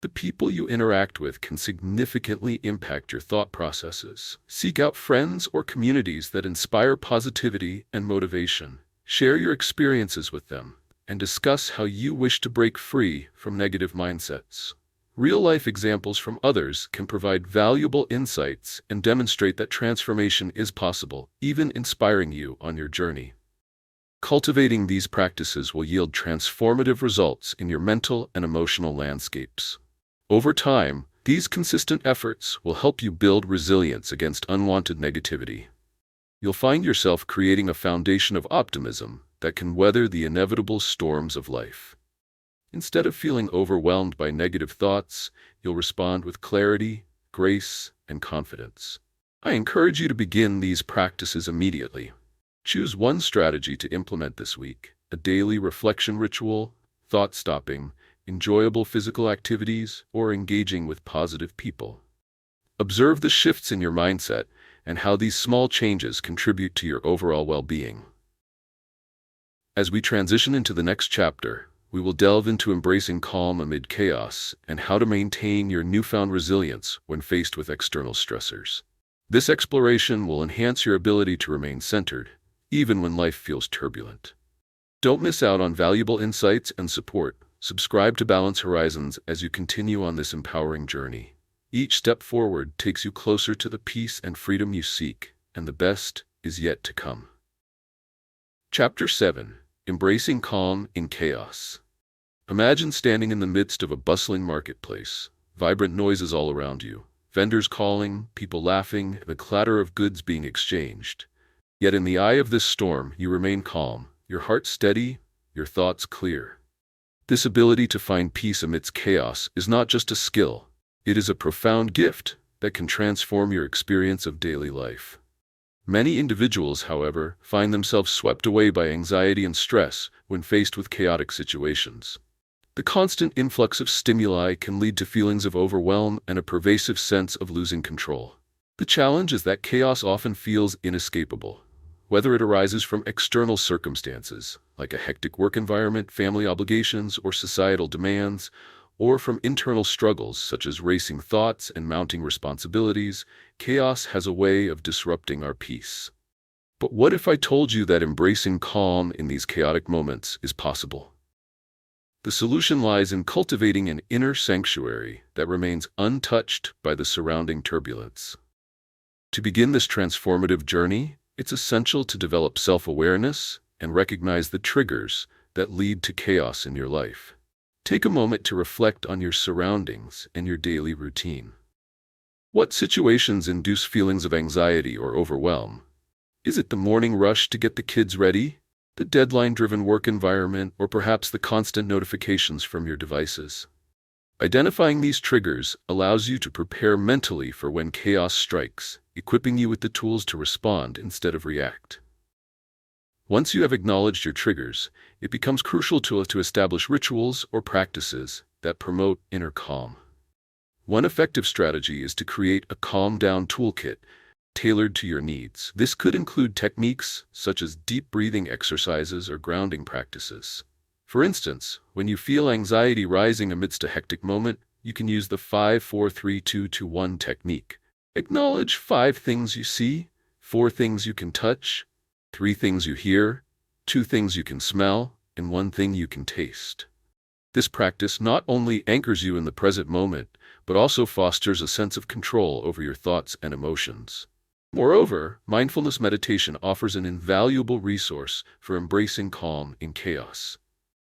The people you interact with can significantly impact your thought processes. Seek out friends or communities that inspire positivity and motivation. Share your experiences with them, and discuss how you wish to break free from negative mindsets. Real-life examples from others can provide valuable insights and demonstrate that transformation is possible, even inspiring you on your journey. Cultivating these practices will yield transformative results in your mental and emotional landscapes. Over time, these consistent efforts will help you build resilience against unwanted negativity. You'll find yourself creating a foundation of optimism that can weather the inevitable storms of life. Instead of feeling overwhelmed by negative thoughts, you'll respond with clarity, grace, and confidence. I encourage you to begin these practices immediately. Choose one strategy to implement this week: a daily reflection ritual, thought-stopping, enjoyable physical activities, or engaging with positive people. Observe the shifts in your mindset and how these small changes contribute to your overall well-being. As we transition into the next chapter, we will delve into embracing calm amid chaos and how to maintain your newfound resilience when faced with external stressors. This exploration will enhance your ability to remain centered, even when life feels turbulent. Don't miss out on valuable insights and support. Subscribe to Balance Horizons as you continue on this empowering journey. Each step forward takes you closer to the peace and freedom you seek, and the best is yet to come. Chapter 7: Embracing Calm in Chaos. Imagine standing in the midst of a bustling marketplace, vibrant noises all around you, vendors calling, people laughing, the clatter of goods being exchanged. Yet in the eye of this storm, you remain calm, your heart steady, your thoughts clear. This ability to find peace amidst chaos is not just a skill, it is a profound gift that can transform your experience of daily life. Many individuals, however, find themselves swept away by anxiety and stress when faced with chaotic situations. The constant influx of stimuli can lead to feelings of overwhelm and a pervasive sense of losing control. The challenge is that chaos often feels inescapable, whether it arises from external circumstances, like a hectic work environment, family obligations, or societal demands, or from internal struggles such as racing thoughts and mounting responsibilities. Chaos has a way of disrupting our peace. But what if I told you that embracing calm in these chaotic moments is possible? The solution lies in cultivating an inner sanctuary that remains untouched by the surrounding turbulence. To begin this transformative journey, it's essential to develop self-awareness and recognize the triggers that lead to chaos in your life. Take a moment to reflect on your surroundings and your daily routine. What situations induce feelings of anxiety or overwhelm? Is it the morning rush to get the kids ready? the deadline-driven work environment, or perhaps the constant notifications from your devices. Identifying these triggers allows you to prepare mentally for when chaos strikes, equipping you with the tools to respond instead of react. Once you have acknowledged your triggers, it becomes crucial to establish rituals or practices that promote inner calm. One effective strategy is to create a calm-down toolkit tailored to your needs. This could include techniques such as deep breathing exercises or grounding practices. For instance, when you feel anxiety rising amidst a hectic moment, you can use the 5-4-3-2-2-1 technique. Acknowledge 5 things you see, 4 things you can touch, 3 things you hear, 2 things you can smell, and 1 thing you can taste. This practice not only anchors you in the present moment, but also fosters a sense of control over your thoughts and emotions. Moreover, mindfulness meditation offers an invaluable resource for embracing calm in chaos.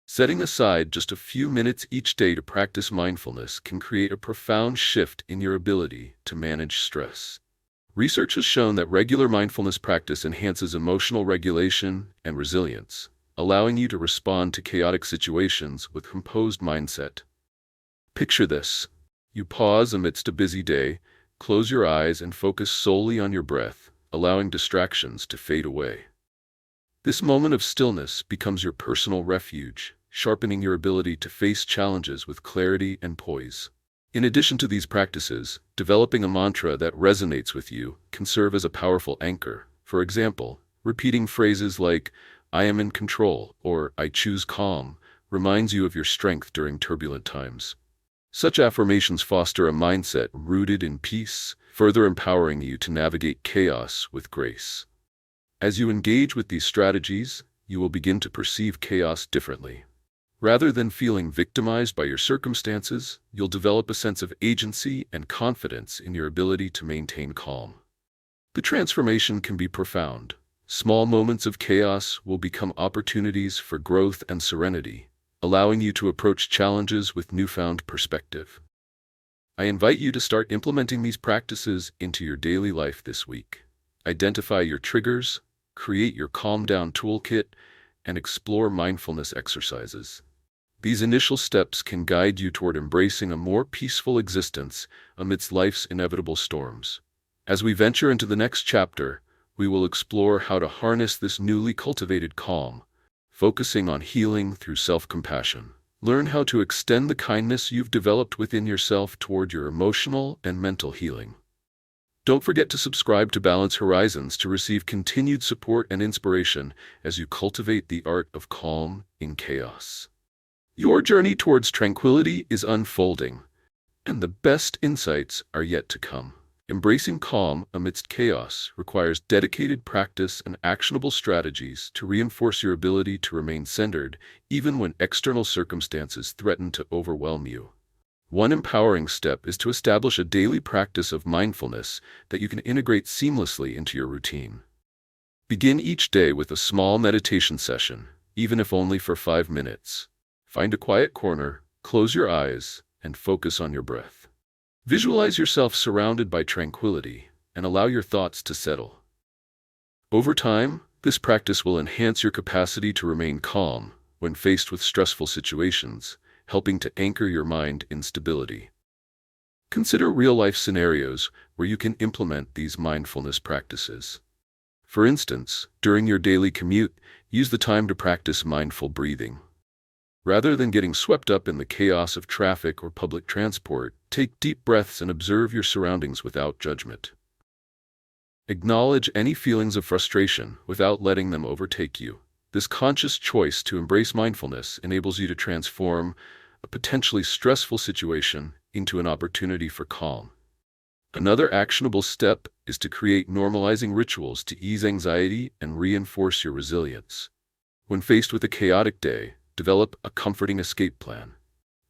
Setting aside just a few minutes each day to practice mindfulness can create a profound shift in your ability to manage stress. Research has shown that regular mindfulness practice enhances emotional regulation and resilience, allowing you to respond to chaotic situations with a composed mindset. Picture this. You pause amidst a busy day, close your eyes and focus solely on your breath, allowing distractions to fade away. This moment of stillness becomes your personal refuge, sharpening your ability to face challenges with clarity and poise. In addition to these practices, developing a mantra that resonates with you can serve as a powerful anchor. For example, repeating phrases like, "I am in control," or "I choose calm," reminds you of your strength during turbulent times. Such affirmations foster a mindset rooted in peace, further empowering you to navigate chaos with grace. As you engage with these strategies, you will begin to perceive chaos differently. Rather than feeling victimized by your circumstances, you'll develop a sense of agency and confidence in your ability to maintain calm. The transformation can be profound. Small moments of chaos will become opportunities for growth and serenity, allowing you to approach challenges with newfound perspective. I invite you to start implementing these practices into your daily life this week. Identify your triggers, create your calm-down toolkit, and explore mindfulness exercises. These initial steps can guide you toward embracing a more peaceful existence amidst life's inevitable storms. As we venture into the next chapter, we will explore how to harness this newly cultivated calm, focusing on healing through self-compassion. Learn how to extend the kindness you've developed within yourself toward your emotional and mental healing. Don't forget to subscribe to Balance Horizons to receive continued support and inspiration as you cultivate the art of calm in chaos. Your journey towards tranquility is unfolding, and the best insights are yet to come. Embracing calm amidst chaos requires dedicated practice and actionable strategies to reinforce your ability to remain centered even when external circumstances threaten to overwhelm you. One empowering step is to establish a daily practice of mindfulness that you can integrate seamlessly into your routine. Begin each day with a small meditation session, even if only for 5 minutes. Find a quiet corner, close your eyes, and focus on your breath. Visualize yourself surrounded by tranquility and allow your thoughts to settle. Over time, this practice will enhance your capacity to remain calm when faced with stressful situations, helping to anchor your mind in stability. Consider real-life scenarios where you can implement these mindfulness practices. For instance, during your daily commute, use the time to practice mindful breathing. Rather than getting swept up in the chaos of traffic or public transport, take deep breaths and observe your surroundings without judgment. Acknowledge any feelings of frustration without letting them overtake you. This conscious choice to embrace mindfulness enables you to transform a potentially stressful situation into an opportunity for calm. Another actionable step is to create normalizing rituals to ease anxiety and reinforce your resilience. When faced with a chaotic day, develop a comforting escape plan.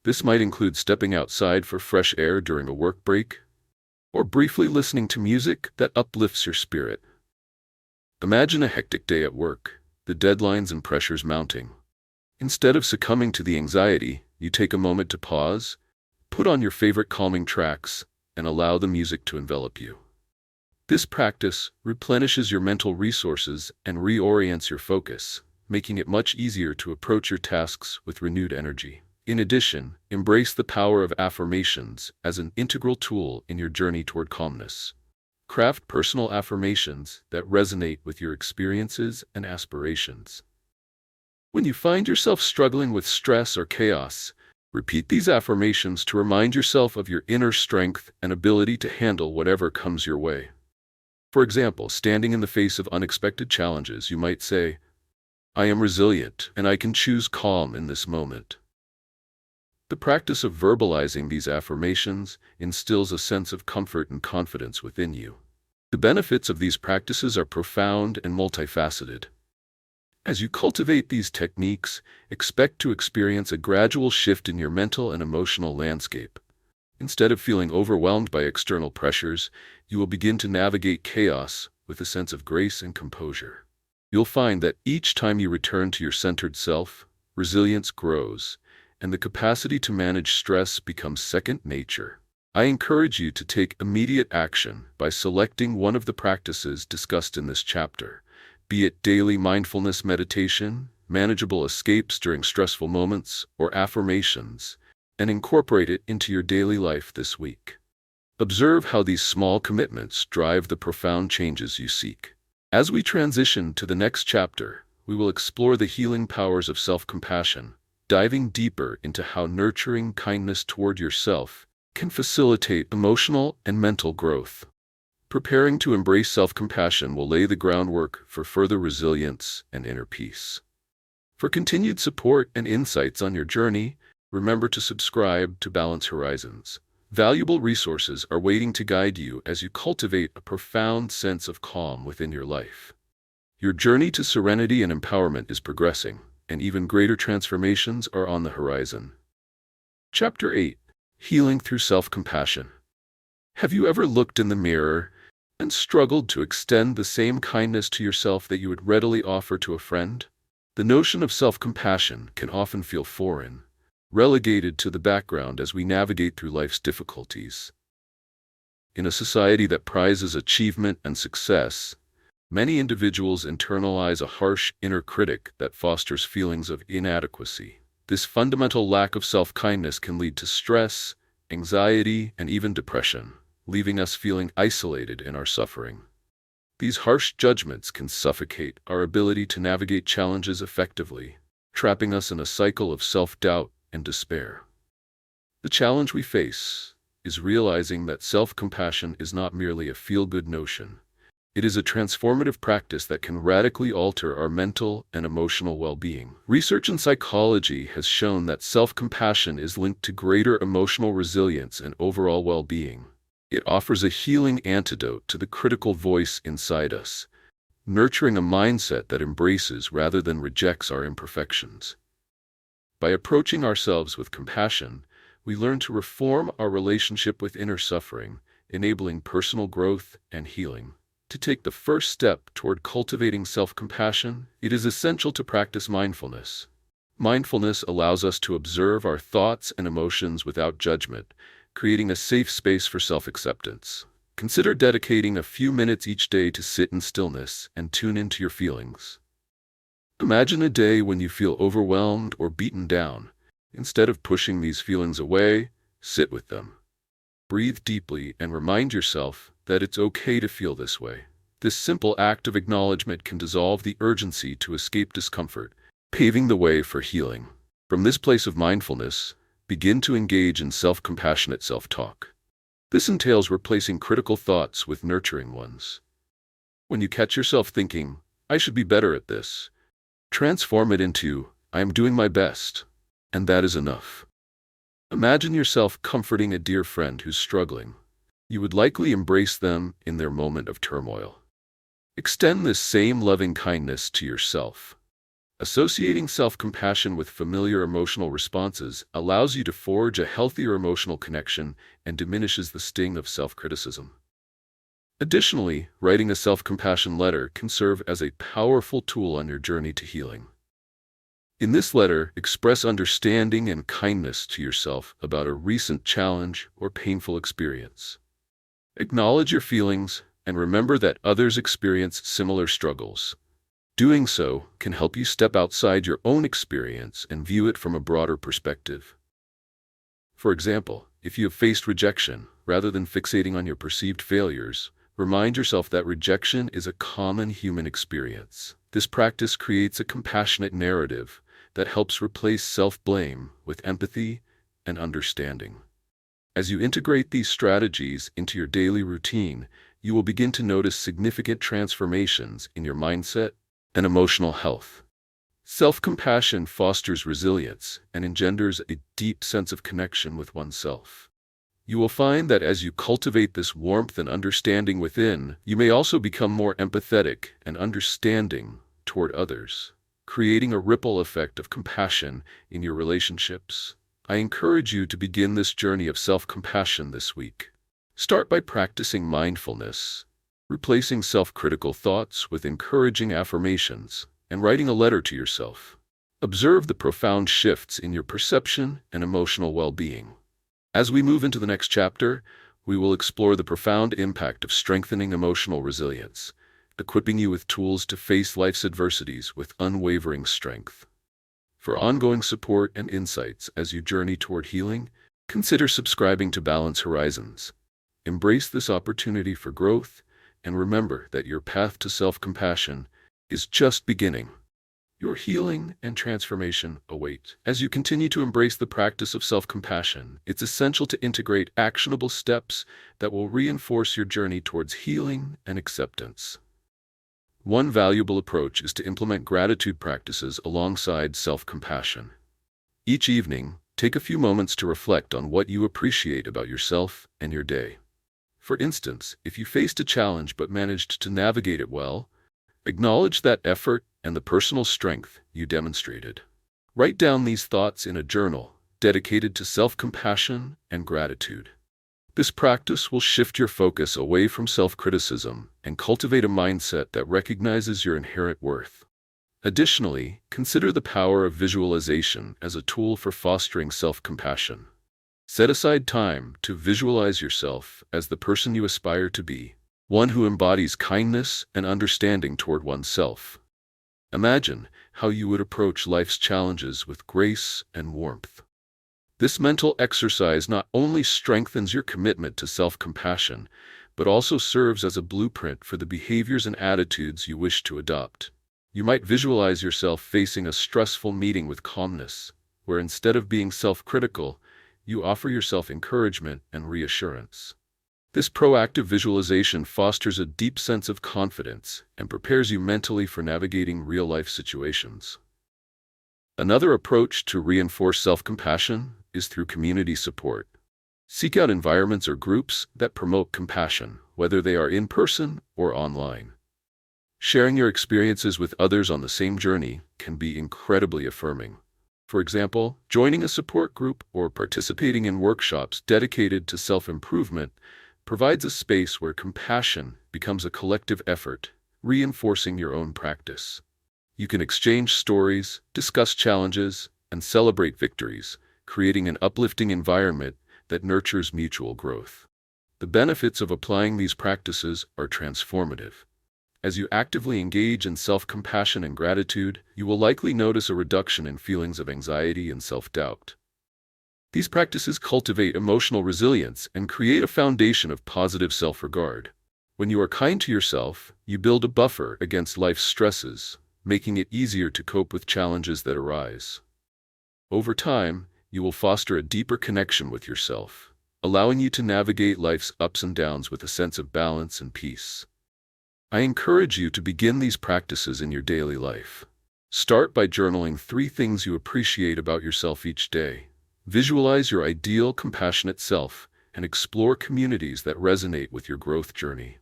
This might include stepping outside for fresh air during a work break, or briefly listening to music that uplifts your spirit. Imagine a hectic day at work, the deadlines and pressures mounting. Instead of succumbing to the anxiety, you take a moment to pause, put on your favorite calming tracks, and allow the music to envelop you. This practice replenishes your mental resources and reorients your focus, making it much easier to approach your tasks with renewed energy. In addition, embrace the power of affirmations as an integral tool in your journey toward calmness. Craft personal affirmations that resonate with your experiences and aspirations. When you find yourself struggling with stress or chaos, repeat these affirmations to remind yourself of your inner strength and ability to handle whatever comes your way. For example, standing in the face of unexpected challenges, you might say, "I am resilient and I can choose calm in this moment." The practice of verbalizing these affirmations instills a sense of comfort and confidence within you. The benefits of these practices are profound and multifaceted. As you cultivate these techniques, expect to experience a gradual shift in your mental and emotional landscape. Instead of feeling overwhelmed by external pressures, you will begin to navigate chaos with a sense of grace and composure. You'll find that each time you return to your centered self, resilience grows, and the capacity to manage stress becomes second nature. I encourage you to take immediate action by selecting one of the practices discussed in this chapter, be it daily mindfulness meditation, manageable escapes during stressful moments, or affirmations, and incorporate it into your daily life this week. Observe how these small commitments drive the profound changes you seek. As we transition to the next chapter, we will explore the healing powers of self-compassion, diving deeper into how nurturing kindness toward yourself can facilitate emotional and mental growth. Preparing to embrace self-compassion will lay the groundwork for further resilience and inner peace. For continued support and insights on your journey, remember to subscribe to Balance Horizons. Valuable resources are waiting to guide you as you cultivate a profound sense of calm within your life. Your journey to serenity and empowerment is progressing, and even greater transformations are on the horizon. Chapter 8: Healing Through Self-Compassion. Have you ever looked in the mirror and struggled to extend the same kindness to yourself that you would readily offer to a friend? The notion of self-compassion can often feel foreign, relegated to the background as we navigate through life's difficulties. In a society that prizes achievement and success, many individuals internalize a harsh inner critic that fosters feelings of inadequacy. This fundamental lack of self-kindness can lead to stress, anxiety, and even depression, leaving us feeling isolated in our suffering. These harsh judgments can suffocate our ability to navigate challenges effectively, trapping us in a cycle of self-doubt and despair. The challenge we face is realizing that self-compassion is not merely a feel-good notion. It is a transformative practice that can radically alter our mental and emotional well-being. Research in psychology has shown that self-compassion is linked to greater emotional resilience and overall well-being. It offers a healing antidote to the critical voice inside us, nurturing a mindset that embraces rather than rejects our imperfections. By approaching ourselves with compassion, we learn to reform our relationship with inner suffering, enabling personal growth and healing. To take the first step toward cultivating self-compassion, it is essential to practice mindfulness. Mindfulness allows us to observe our thoughts and emotions without judgment, creating a safe space for self-acceptance. Consider dedicating a few minutes each day to sit in stillness and tune into your feelings. Imagine a day when you feel overwhelmed or beaten down. Instead of pushing these feelings away, sit with them. Breathe deeply and remind yourself that it's okay to feel this way. This simple act of acknowledgement can dissolve the urgency to escape discomfort, paving the way for healing. From this place of mindfulness, begin to engage in self-compassionate self-talk. This entails replacing critical thoughts with nurturing ones. When you catch yourself thinking, "I should be better at this," transform it into, "I am doing my best, and that is enough." Imagine yourself comforting a dear friend who's struggling. You would likely embrace them in their moment of turmoil. Extend this same loving kindness to yourself. Associating self-compassion with familiar emotional responses allows you to forge a healthier emotional connection and diminishes the sting of self-criticism. Additionally, writing a self-compassion letter can serve as a powerful tool on your journey to healing. In this letter, express understanding and kindness to yourself about a recent challenge or painful experience. Acknowledge your feelings and remember that others experience similar struggles. Doing so can help you step outside your own experience and view it from a broader perspective. For example, if you have faced rejection, rather than fixating on your perceived failures, remind yourself that rejection is a common human experience. This practice creates a compassionate narrative that helps replace self-blame with empathy and understanding. As you integrate these strategies into your daily routine, you will begin to notice significant transformations in your mindset and emotional health. Self-compassion fosters resilience and engenders a deep sense of connection with oneself. You will find that as you cultivate this warmth and understanding within, you may also become more empathetic and understanding toward others, creating a ripple effect of compassion in your relationships. I encourage you to begin this journey of self-compassion this week. Start by practicing mindfulness, replacing self-critical thoughts with encouraging affirmations, and writing a letter to yourself. Observe the profound shifts in your perception and emotional well-being. As we move into the next chapter, we will explore the profound impact of strengthening emotional resilience, equipping you with tools to face life's adversities with unwavering strength. For ongoing support and insights as you journey toward healing, consider subscribing to Balance Horizons. Embrace this opportunity for growth, and remember that your path to self-compassion is just beginning. Your healing and transformation await. As you continue to embrace the practice of self-compassion, it's essential to integrate actionable steps that will reinforce your journey towards healing and acceptance. One valuable approach is to implement gratitude practices alongside self-compassion. Each evening, take a few moments to reflect on what you appreciate about yourself and your day. For instance, if you faced a challenge but managed to navigate it well, acknowledge that effort and the personal strength you demonstrated. Write down these thoughts in a journal dedicated to self-compassion and gratitude. This practice will shift your focus away from self-criticism and cultivate a mindset that recognizes your inherent worth. Additionally, consider the power of visualization as a tool for fostering self-compassion. Set aside time to visualize yourself as the person you aspire to be, one who embodies kindness and understanding toward oneself. Imagine how you would approach life's challenges with grace and warmth. This mental exercise not only strengthens your commitment to self-compassion, but also serves as a blueprint for the behaviors and attitudes you wish to adopt. You might visualize yourself facing a stressful meeting with calmness, where instead of being self-critical, you offer yourself encouragement and reassurance. This proactive visualization fosters a deep sense of confidence and prepares you mentally for navigating real-life situations. Another approach to reinforce self-compassion is through community support. Seek out environments or groups that promote compassion, whether they are in person or online. Sharing your experiences with others on the same journey can be incredibly affirming. For example, joining a support group or participating in workshops dedicated to self-improvement provides a space where compassion becomes a collective effort, reinforcing your own practice. You can exchange stories, discuss challenges, and celebrate victories, creating an uplifting environment that nurtures mutual growth. The benefits of applying these practices are transformative. As you actively engage in self-compassion and gratitude, you will likely notice a reduction in feelings of anxiety and self-doubt. These practices cultivate emotional resilience and create a foundation of positive self-regard. When you are kind to yourself, you build a buffer against life's stresses, making it easier to cope with challenges that arise. Over time, you will foster a deeper connection with yourself, allowing you to navigate life's ups and downs with a sense of balance and peace. I encourage you to begin these practices in your daily life. Start by journaling 3 things you appreciate about yourself each day. Visualize your ideal, compassionate self and explore communities that resonate with your growth journey.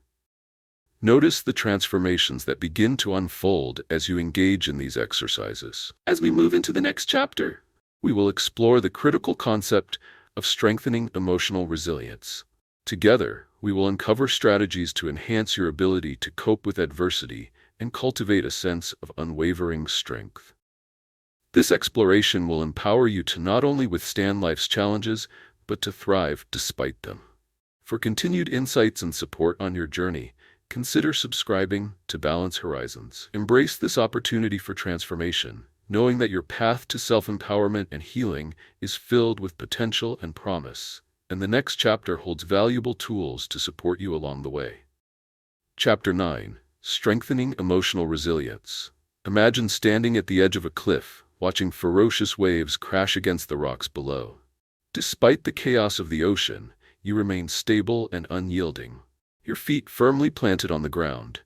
Notice the transformations that begin to unfold as you engage in these exercises. As we move into the next chapter, we will explore the critical concept of strengthening emotional resilience. Together, we will uncover strategies to enhance your ability to cope with adversity and cultivate a sense of unwavering strength. This exploration will empower you to not only withstand life's challenges, but to thrive despite them. For continued insights and support on your journey, consider subscribing to Balance Horizons. Embrace this opportunity for transformation, knowing that your path to self-empowerment and healing is filled with potential and promise, and the next chapter holds valuable tools to support you along the way. Chapter 9. Strengthening Emotional Resilience. Imagine standing at the edge of a cliff, watching ferocious waves crash against the rocks below. Despite the chaos of the ocean, you remain stable and unyielding, your feet firmly planted on the ground.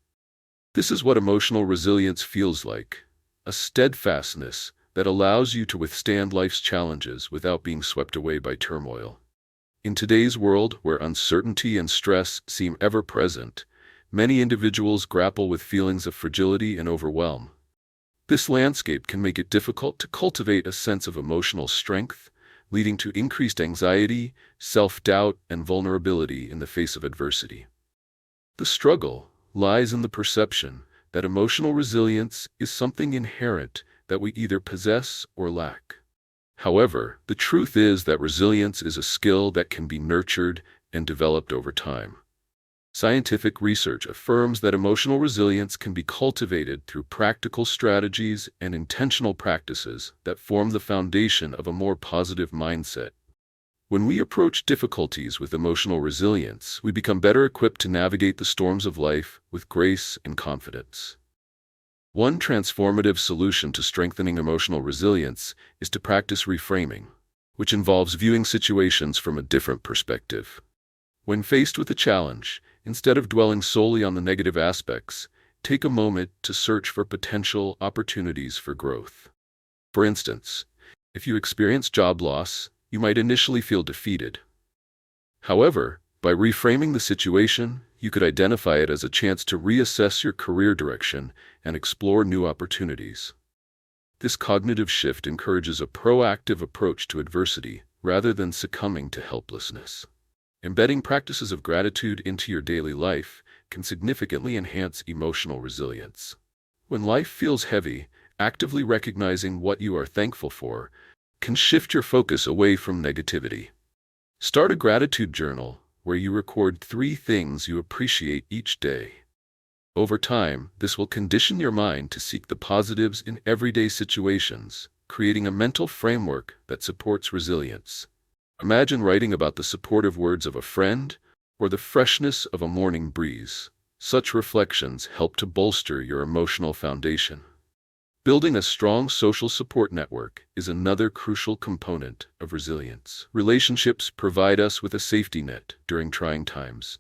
This is what emotional resilience feels like, a steadfastness that allows you to withstand life's challenges without being swept away by turmoil. In today's world, where uncertainty and stress seem ever present, many individuals grapple with feelings of fragility and overwhelm. This landscape can make it difficult to cultivate a sense of emotional strength, leading to increased anxiety, self-doubt, and vulnerability in the face of adversity. The struggle lies in the perception that emotional resilience is something inherent that we either possess or lack. However, the truth is that resilience is a skill that can be nurtured and developed over time. Scientific research affirms that emotional resilience can be cultivated through practical strategies and intentional practices that form the foundation of a more positive mindset. When we approach difficulties with emotional resilience, we become better equipped to navigate the storms of life with grace and confidence. One transformative solution to strengthening emotional resilience is to practice reframing, which involves viewing situations from a different perspective. When faced with a challenge, instead of dwelling solely on the negative aspects, take a moment to search for potential opportunities for growth. For instance, if you experience job loss, you might initially feel defeated. However, by reframing the situation, you could identify it as a chance to reassess your career direction and explore new opportunities. This cognitive shift encourages a proactive approach to adversity rather than succumbing to helplessness. Embedding practices of gratitude into your daily life can significantly enhance emotional resilience. When life feels heavy, actively recognizing what you are thankful for can shift your focus away from negativity. Start a gratitude journal where you record 3 things you appreciate each day. Over time, this will condition your mind to seek the positives in everyday situations, creating a mental framework that supports resilience. Imagine writing about the supportive words of a friend or the freshness of a morning breeze. Such reflections help to bolster your emotional foundation. Building a strong social support network is another crucial component of resilience. Relationships provide us with a safety net during trying times.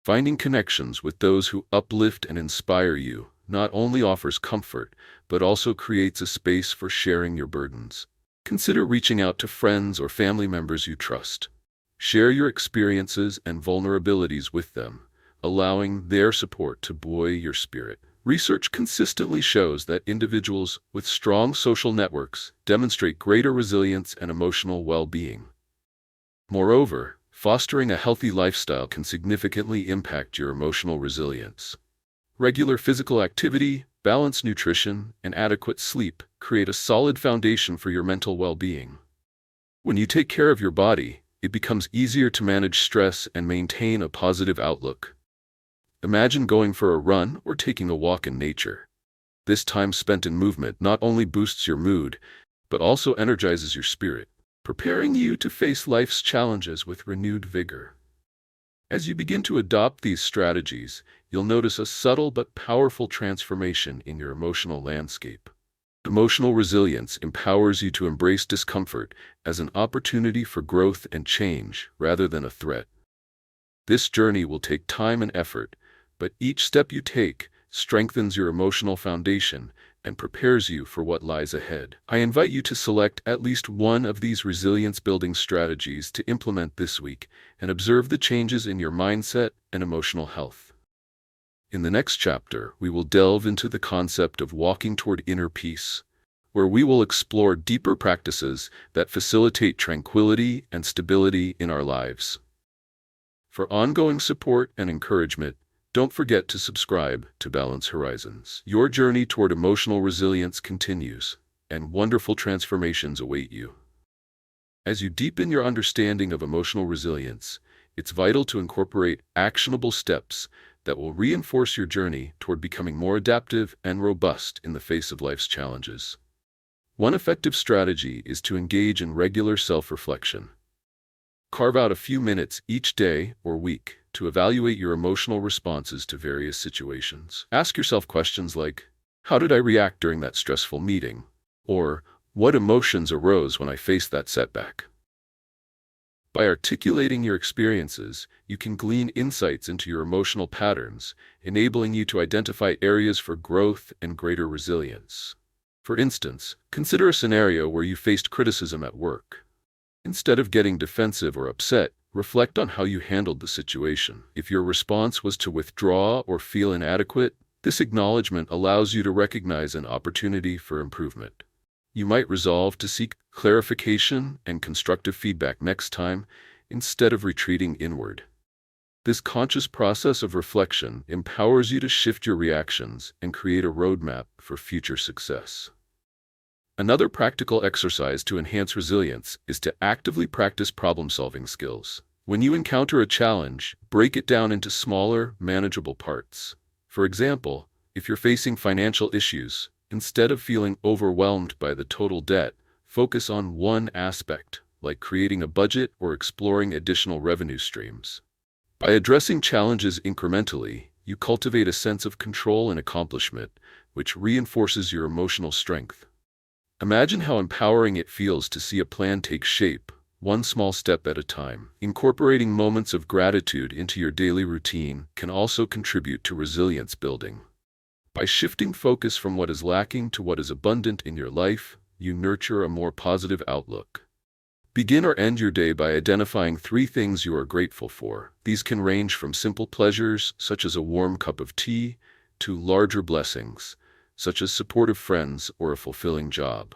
Finding connections with those who uplift and inspire you not only offers comfort, but also creates a space for sharing your burdens. Consider reaching out to friends or family members you trust. Share your experiences and vulnerabilities with them, allowing their support to buoy your spirit. Research consistently shows that individuals with strong social networks demonstrate greater resilience and emotional well-being. Moreover, fostering a healthy lifestyle can significantly impact your emotional resilience. Regular physical activity, balanced nutrition, and adequate sleep create a solid foundation for your mental well-being. When you take care of your body, it becomes easier to manage stress and maintain a positive outlook. Imagine going for a run or taking a walk in nature. This time spent in movement not only boosts your mood, but also energizes your spirit, preparing you to face life's challenges with renewed vigor. As you begin to adopt these strategies, you'll notice a subtle but powerful transformation in your emotional landscape. Emotional resilience empowers you to embrace discomfort as an opportunity for growth and change rather than a threat. This journey will take time and effort, but each step you take strengthens your emotional foundation and prepares you for what lies ahead. I invite you to select at least one of these resilience-building strategies to implement this week and observe the changes in your mindset and emotional health. In the next chapter, we will delve into the concept of walking toward inner peace, where we will explore deeper practices that facilitate tranquility and stability in our lives. For ongoing support and encouragement, don't forget to subscribe to Balance Horizons. Your journey toward emotional resilience continues, and wonderful transformations await you. As you deepen your understanding of emotional resilience, it's vital to incorporate actionable steps that will reinforce your journey toward becoming more adaptive and robust in the face of life's challenges. One effective strategy is to engage in regular self-reflection. Carve out a few minutes each day or week to evaluate your emotional responses to various situations. Ask yourself questions like, how did I react during that stressful meeting? Or, what emotions arose when I faced that setback? By articulating your experiences, you can glean insights into your emotional patterns, enabling you to identify areas for growth and greater resilience. For instance, consider a scenario where you faced criticism at work. Instead of getting defensive or upset, reflect on how you handled the situation. If your response was to withdraw or feel inadequate, this acknowledgement allows you to recognize an opportunity for improvement. You might resolve to seek clarification and constructive feedback next time instead of retreating inward. This conscious process of reflection empowers you to shift your reactions and create a roadmap for future success. Another practical exercise to enhance resilience is to actively practice problem-solving skills. When you encounter a challenge, break it down into smaller, manageable parts. For example, if you're facing financial issues, instead of feeling overwhelmed by the total debt, focus on one aspect, like creating a budget or exploring additional revenue streams. By addressing challenges incrementally, you cultivate a sense of control and accomplishment, which reinforces your emotional strength. Imagine how empowering it feels to see a plan take shape, one small step at a time. Incorporating moments of gratitude into your daily routine can also contribute to resilience building. By shifting focus from what is lacking to what is abundant in your life, you nurture a more positive outlook. Begin or end your day by identifying 3 things you are grateful for. These can range from simple pleasures, such as a warm cup of tea, to larger blessings, such as supportive friends or a fulfilling job.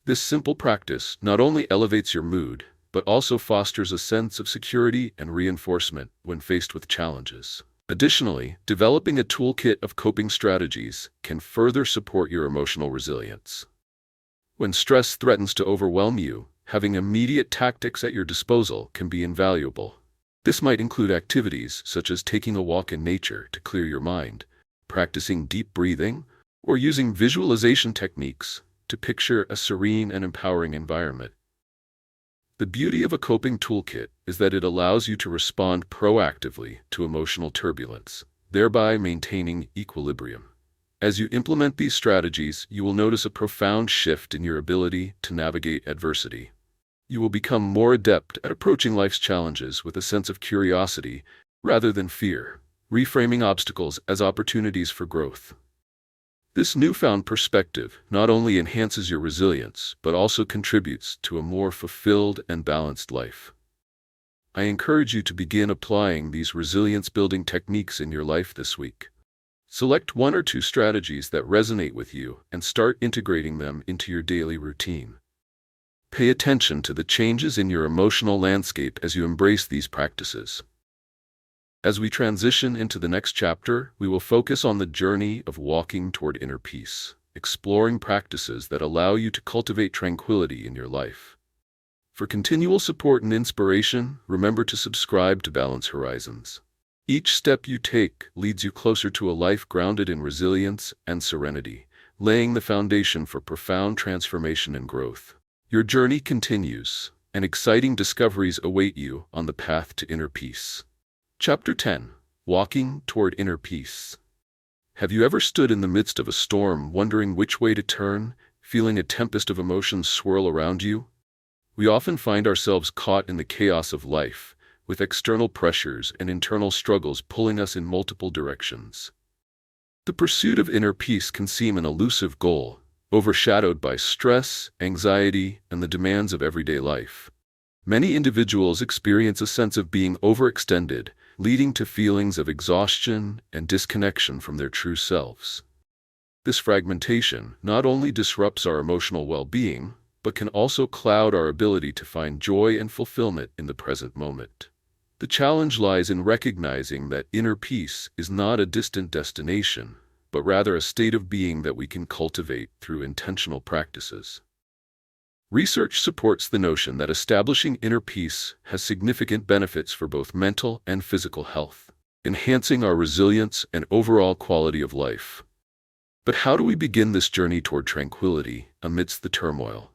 This simple practice not only elevates your mood, but also fosters a sense of security and reinforcement when faced with challenges. Additionally, developing a toolkit of coping strategies can further support your emotional resilience. When stress threatens to overwhelm you, having immediate tactics at your disposal can be invaluable. This might include activities such as taking a walk in nature to clear your mind, practicing deep breathing, or using visualization techniques to picture a serene and empowering environment. The beauty of a coping toolkit is that it allows you to respond proactively to emotional turbulence, thereby maintaining equilibrium. As you implement these strategies, you will notice a profound shift in your ability to navigate adversity. You will become more adept at approaching life's challenges with a sense of curiosity rather than fear, reframing obstacles as opportunities for growth. This newfound perspective not only enhances your resilience, but also contributes to a more fulfilled and balanced life. I encourage you to begin applying these resilience-building techniques in your life this week. Select 1 or 2 strategies that resonate with you and start integrating them into your daily routine. Pay attention to the changes in your emotional landscape as you embrace these practices. As we transition into the next chapter, we will focus on the journey of walking toward inner peace, exploring practices that allow you to cultivate tranquility in your life. For continual support and inspiration, remember to subscribe to Balance Horizons. Each step you take leads you closer to a life grounded in resilience and serenity, laying the foundation for profound transformation and growth. Your journey continues, and exciting discoveries await you on the path to inner peace. Chapter 10. Walking Toward Inner Peace. Have you ever stood in the midst of a storm, wondering which way to turn, feeling a tempest of emotions swirl around you? We often find ourselves caught in the chaos of life, with external pressures and internal struggles pulling us in multiple directions. The pursuit of inner peace can seem an elusive goal, overshadowed by stress, anxiety, and the demands of everyday life. Many individuals experience a sense of being overextended, leading to feelings of exhaustion and disconnection from their true selves. This fragmentation not only disrupts our emotional well-being, but can also cloud our ability to find joy and fulfillment in the present moment. The challenge lies in recognizing that inner peace is not a distant destination, but rather a state of being that we can cultivate through intentional practices. Research supports the notion that establishing inner peace has significant benefits for both mental and physical health. enhancing our resilience and overall quality of life. But how do we begin this journey toward tranquility amidst the turmoil?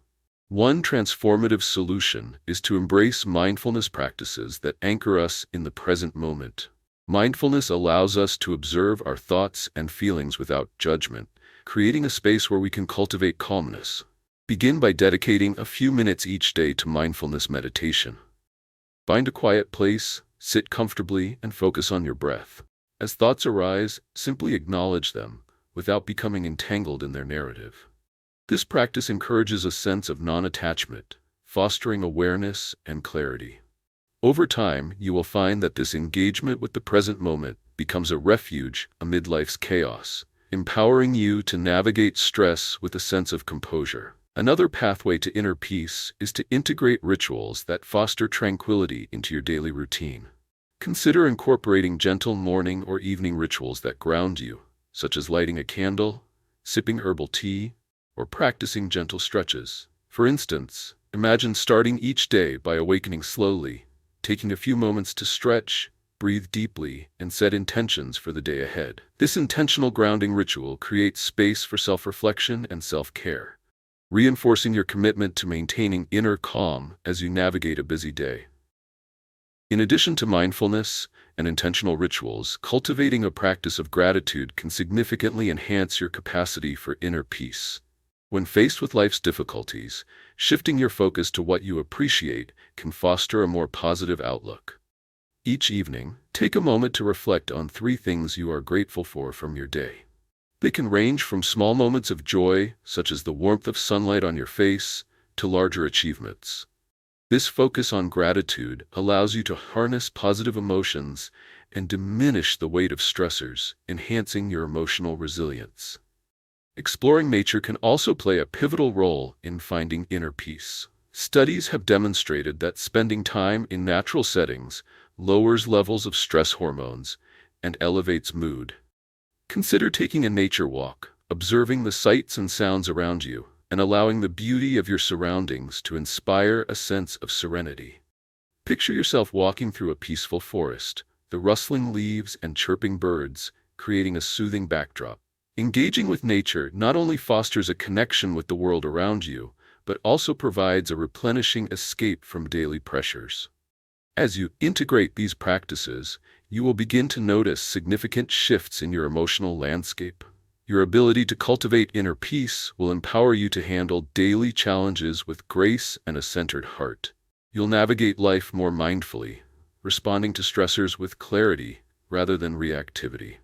One transformative solution is to embrace mindfulness practices that anchor us in the present moment. Mindfulness allows us to observe our thoughts and feelings without judgment, creating a space where we can cultivate calmness. Begin by dedicating a few minutes each day to mindfulness meditation. Find a quiet place, sit comfortably, and focus on your breath. As thoughts arise, simply acknowledge them, without becoming entangled in their narrative. This practice encourages a sense of non-attachment, fostering awareness and clarity. Over time, you will find that this engagement with the present moment becomes a refuge amid life's chaos, empowering you to navigate stress with a sense of composure. Another pathway to inner peace is to integrate rituals that foster tranquility into your daily routine. Consider incorporating gentle morning or evening rituals that ground you, such as lighting a candle, sipping herbal tea, or practicing gentle stretches. For instance, imagine starting each day by awakening slowly, taking a few moments to stretch, breathe deeply, and set intentions for the day ahead. This intentional grounding ritual creates space for self-reflection and self-care, reinforcing your commitment to maintaining inner calm as you navigate a busy day. In addition to mindfulness and intentional rituals, cultivating a practice of gratitude can significantly enhance your capacity for inner peace. When faced with life's difficulties, shifting your focus to what you appreciate can foster a more positive outlook. Each evening, take a moment to reflect on 3 things you are grateful for from your day. They can range from small moments of joy, such as the warmth of sunlight on your face, to larger achievements. This focus on gratitude allows you to harness positive emotions and diminish the weight of stressors, enhancing your emotional resilience. Exploring nature can also play a pivotal role in finding inner peace. Studies have demonstrated that spending time in natural settings lowers levels of stress hormones and elevates mood. Consider taking a nature walk, observing the sights and sounds around you, and allowing the beauty of your surroundings to inspire a sense of serenity. Picture yourself walking through a peaceful forest, the rustling leaves and chirping birds, creating a soothing backdrop. Engaging with nature not only fosters a connection with the world around you, but also provides a replenishing escape from daily pressures. As you integrate these practices, you will begin to notice significant shifts in your emotional landscape. Your ability to cultivate inner peace will empower you to handle daily challenges with grace and a centered heart. You'll navigate life more mindfully, responding to stressors with clarity rather than reactivity.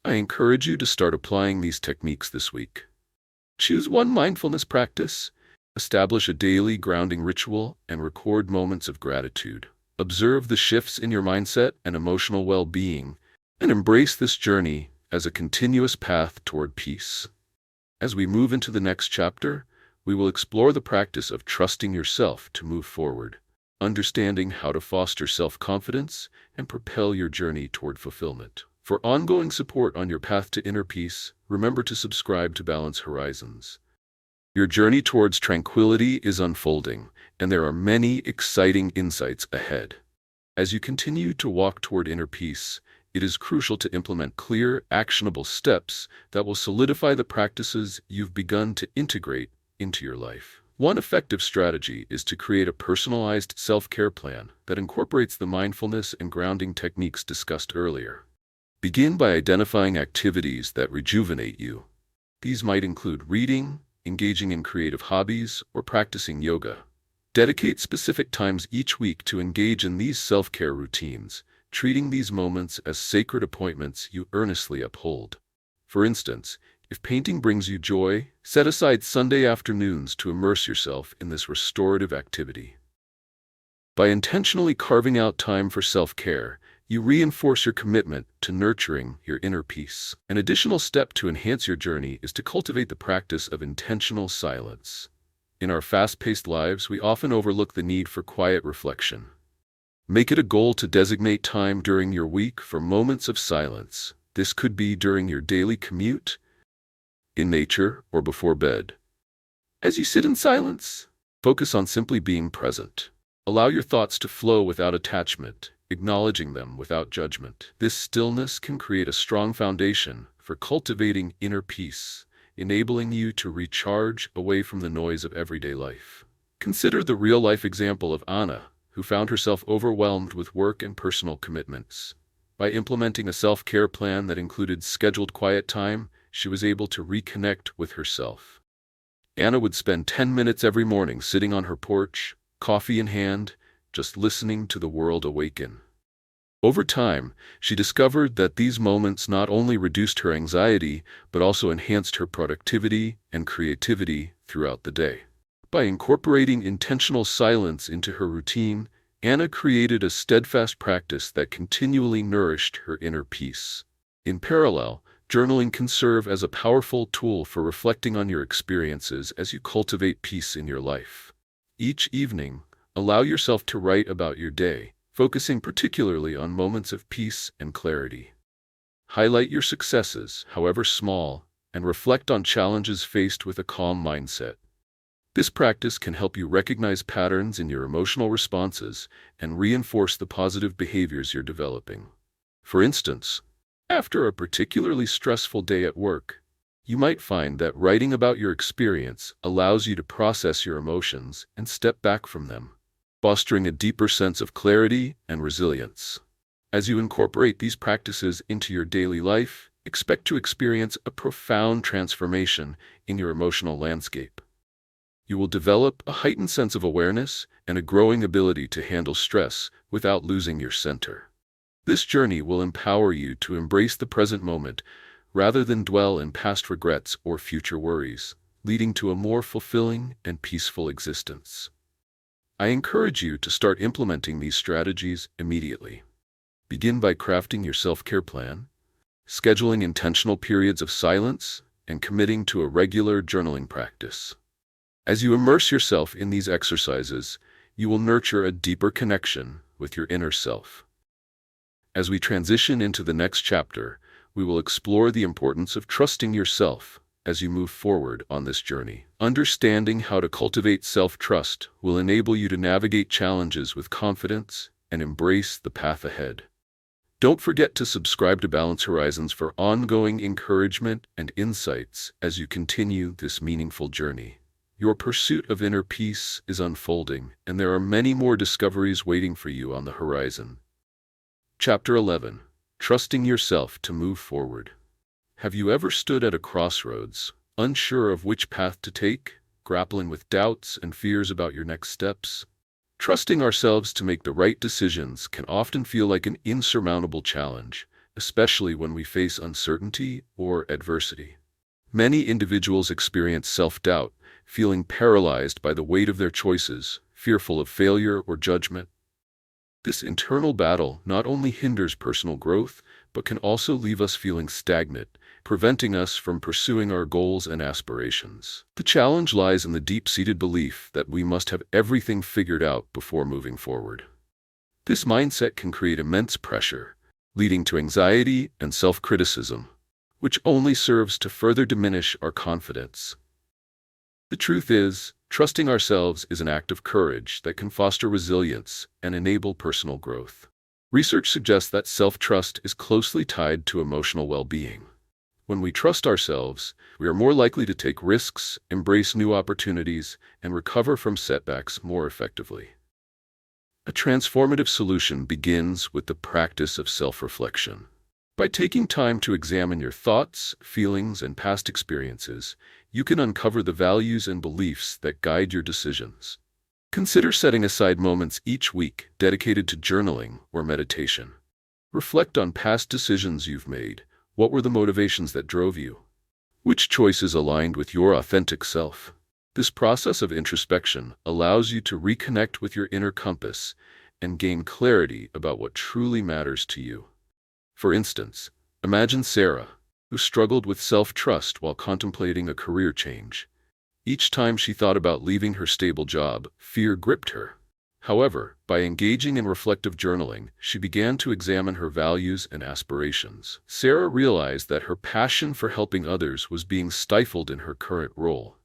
I encourage you to start applying these techniques this week. Choose one mindfulness practice, establish a daily grounding ritual, and record moments of gratitude. Observe the shifts in your mindset and emotional well-being, and embrace this journey as a continuous path toward peace. As we move into the next chapter, we will explore the practice of trusting yourself to move forward, understanding how to foster self-confidence and propel your journey toward fulfillment. For ongoing support on your path to inner peace, remember to subscribe to Balance Horizons. Your journey towards tranquility is unfolding, and there are many exciting insights ahead. As you continue to walk toward inner peace, it is crucial to implement clear, actionable steps that will solidify the practices you've begun to integrate into your life. One effective strategy is to create a personalized self-care plan that incorporates the mindfulness and grounding techniques discussed earlier. Begin by identifying activities that rejuvenate you. These might include reading, engaging in creative hobbies, or practicing yoga. Dedicate specific times each week to engage in these self-care routines, treating these moments as sacred appointments you earnestly uphold. For instance, if painting brings you joy, set aside Sunday afternoons to immerse yourself in this restorative activity. By intentionally carving out time for self-care, you reinforce your commitment to nurturing your inner peace. An additional step to enhance your journey is to cultivate the practice of intentional silence. In our fast-paced lives, we often overlook the need for quiet reflection. Make it a goal to designate time during your week for moments of silence. This could be during your daily commute, in nature, or before bed. As you sit in silence, focus on simply being present. Allow your thoughts to flow without attachment, acknowledging them without judgment. This stillness can create a strong foundation for cultivating inner peace, enabling you to recharge away from the noise of everyday life. Consider the real-life example of Anna, who found herself overwhelmed with work and personal commitments. By implementing a self-care plan that included scheduled quiet time, she was able to reconnect with herself. Anna would spend 10 minutes every morning sitting on her porch, coffee in hand, just listening to the world awaken. Over time, she discovered that these moments not only reduced her anxiety, but also enhanced her productivity and creativity throughout the day. By incorporating intentional silence into her routine, Anna created a steadfast practice that continually nourished her inner peace. In parallel, journaling can serve as a powerful tool for reflecting on your experiences as you cultivate peace in your life. Each evening, allow yourself to write about your day, focusing particularly on moments of peace and clarity. Highlight your successes, however small, and reflect on challenges faced with a calm mindset. This practice can help you recognize patterns in your emotional responses and reinforce the positive behaviors you're developing. For instance, after a particularly stressful day at work, you might find that writing about your experience allows you to process your emotions and step back from them, fostering a deeper sense of clarity and resilience. As you incorporate these practices into your daily life, expect to experience a profound transformation in your emotional landscape. You will develop a heightened sense of awareness and a growing ability to handle stress without losing your center. This journey will empower you to embrace the present moment rather than dwell in past regrets or future worries, leading to a more fulfilling and peaceful existence. I encourage you to start implementing these strategies immediately. Begin by crafting your self-care plan, scheduling intentional periods of silence, and committing to a regular journaling practice. As you immerse yourself in these exercises, you will nurture a deeper connection with your inner self. As we transition into the next chapter, we will explore the importance of trusting yourself as you move forward on this journey. Understanding how to cultivate self-trust will enable you to navigate challenges with confidence and embrace the path ahead. Don't forget to subscribe to Balance Horizons for ongoing encouragement and insights as you continue this meaningful journey. Your pursuit of inner peace is unfolding, and there are many more discoveries waiting for you on the horizon. Chapter 11. Trusting Yourself to Move Forward. Have you ever stood at a crossroads, unsure of which path to take, grappling with doubts and fears about your next steps? Trusting ourselves to make the right decisions can often feel like an insurmountable challenge, especially when we face uncertainty or adversity. Many individuals experience self-doubt, feeling paralyzed by the weight of their choices, fearful of failure or judgment. This internal battle not only hinders personal growth, but can also leave us feeling stagnant, preventing us from pursuing our goals and aspirations. The challenge lies in the deep-seated belief that we must have everything figured out before moving forward. This mindset can create immense pressure, leading to anxiety and self-criticism, which only serves to further diminish our confidence. The truth is, trusting ourselves is an act of courage that can foster resilience and enable personal growth. Research suggests that self-trust is closely tied to emotional well-being. When we trust ourselves, we are more likely to take risks, embrace new opportunities, and recover from setbacks more effectively. A transformative solution begins with the practice of self-reflection. By taking time to examine your thoughts, feelings, and past experiences, you can uncover the values and beliefs that guide your decisions. Consider setting aside moments each week dedicated to journaling or meditation. Reflect on past decisions you've made. What were the motivations that drove you? Which choices aligned with your authentic self? This process of introspection allows you to reconnect with your inner compass and gain clarity about what truly matters to you. For instance, imagine Sarah, who struggled with self-trust while contemplating a career change. Each time she thought about leaving her stable job, fear gripped her. However, by engaging in reflective journaling, she began to examine her values and aspirations. Sarah realized that her passion for helping others was being stifled in her current role.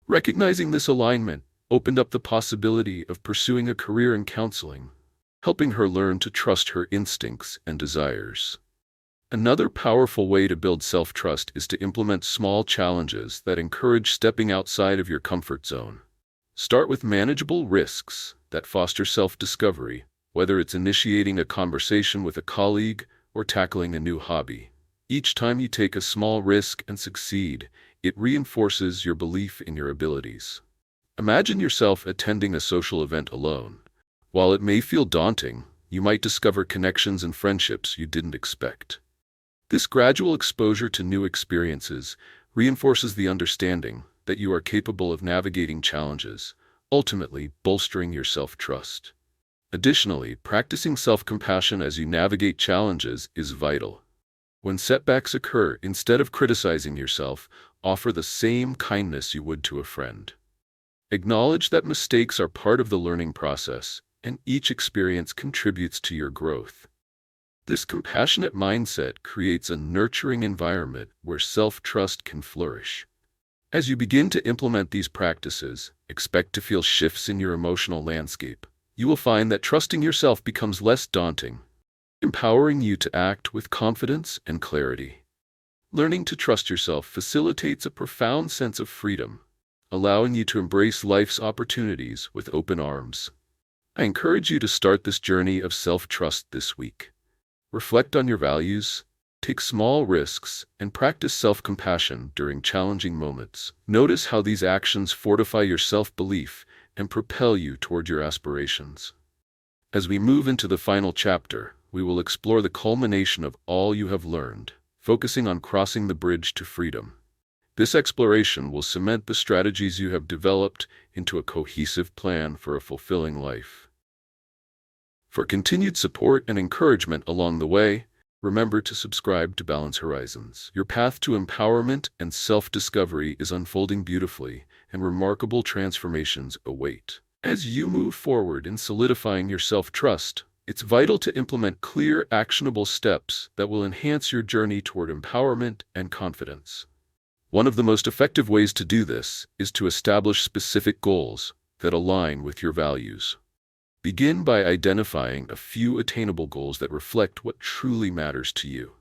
Recognizing this alignment opened up the possibility of pursuing a career in counseling. helping her learn to trust her instincts and desires. Another powerful way to build self-trust is to implement small challenges that encourage stepping outside of your comfort zone. Start with manageable risks that foster self-discovery, whether it's initiating a conversation with a colleague or tackling a new hobby. Each time you take a small risk and succeed, it reinforces your belief in your abilities. Imagine yourself attending a social event alone. While it may feel daunting, you might discover connections and friendships you didn't expect. This gradual exposure to new experiences reinforces the understanding that you are capable of navigating challenges, ultimately bolstering your self-trust. Additionally, practicing self-compassion as you navigate challenges is vital. When setbacks occur, instead of criticizing yourself, offer the same kindness you would to a friend. Acknowledge that mistakes are part of the learning process, and each experience contributes to your growth. This compassionate mindset creates a nurturing environment where self-trust can flourish. As you begin to implement these practices, expect to feel shifts in your emotional landscape. You will find that trusting yourself becomes less daunting, empowering you to act with confidence and clarity. Learning to trust yourself facilitates a profound sense of freedom, allowing you to embrace life's opportunities with open arms. I encourage you to start this journey of self-trust this week. Reflect on your values, take small risks, and practice self-compassion during challenging moments. Notice how these actions fortify your self-belief and propel you toward your aspirations. As we move into the final chapter, we will explore the culmination of all you have learned, focusing on crossing the bridge to freedom. This exploration will cement the strategies you have developed into a cohesive plan for a fulfilling life. For continued support and encouragement along the way, remember to subscribe to Balance Horizons. Your path to empowerment and self-discovery is unfolding beautifully, and remarkable transformations await. As you move forward in solidifying your self-trust, it's vital to implement clear, actionable steps that will enhance your journey toward empowerment and confidence. One of the most effective ways to do this is to establish specific goals that align with your values. Begin by identifying a few attainable goals that reflect what truly matters to you.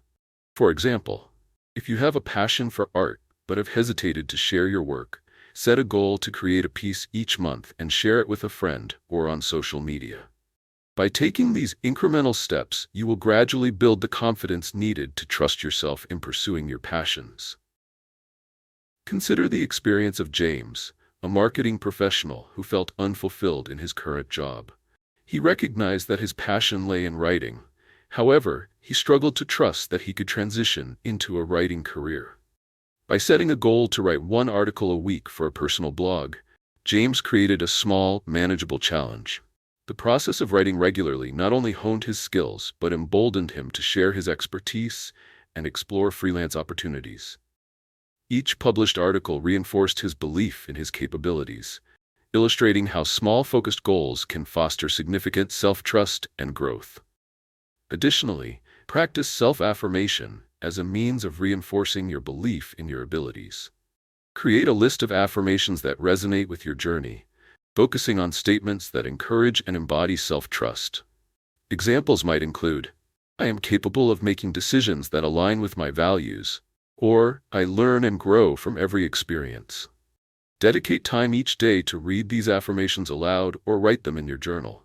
For example, if you have a passion for art but have hesitated to share your work, set a goal to create a piece each month and share it with a friend or on social media. By taking these incremental steps, you will gradually build the confidence needed to trust yourself in pursuing your passions. Consider the experience of James, a marketing professional who felt unfulfilled in his current job. He recognized that his passion lay in writing. However, he struggled to trust that he could transition into a writing career. By setting a goal to write one article a week for a personal blog, James created a small, manageable challenge. The process of writing regularly not only honed his skills, but emboldened him to share his expertise and explore freelance opportunities. Each published article reinforced his belief in his capabilities, illustrating how small, focused goals can foster significant self-trust and growth. Additionally, practice self-affirmation as a means of reinforcing your belief in your abilities. Create a list of affirmations that resonate with your journey, focusing on statements that encourage and embody self-trust. Examples might include, "I am capable of making decisions that align with my values," or "I learn and grow from every experience." Dedicate time each day to read these affirmations aloud or write them in your journal.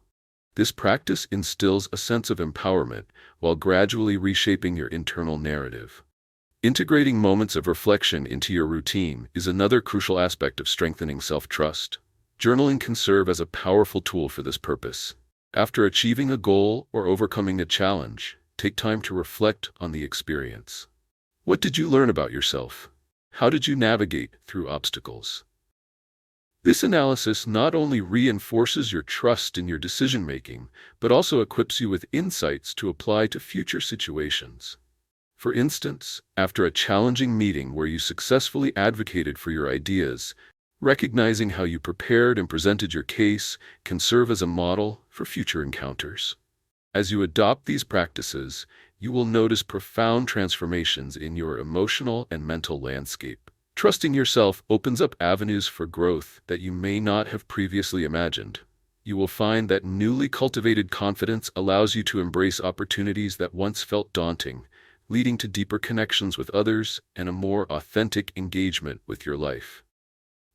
This practice instills a sense of empowerment while gradually reshaping your internal narrative. Integrating moments of reflection into your routine is another crucial aspect of strengthening self-trust. Journaling can serve as a powerful tool for this purpose. After achieving a goal or overcoming a challenge, take time to reflect on the experience. What did you learn about yourself? How did you navigate through obstacles? This analysis not only reinforces your trust in your decision-making, but also equips you with insights to apply to future situations. For instance, after a challenging meeting where you successfully advocated for your ideas, recognizing how you prepared and presented your case can serve as a model for future encounters. As you adopt these practices, you will notice profound transformations in your emotional and mental landscape. Trusting yourself opens up avenues for growth that you may not have previously imagined. you will find that newly cultivated confidence allows you to embrace opportunities that once felt daunting, leading to deeper connections with others and a more authentic engagement with your life.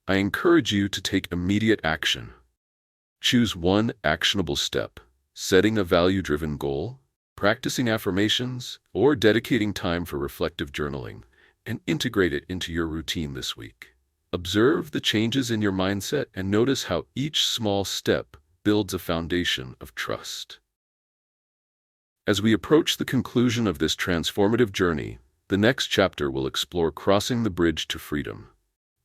I encourage you to take immediate action. Choose one actionable step, setting a value-driven goal, practicing affirmations, or dedicating time for reflective journaling, and integrate it into your routine this week. Observe the changes in your mindset and notice how each small step builds a foundation of trust. As we approach the conclusion of this transformative journey, the next chapter will explore crossing the bridge to freedom.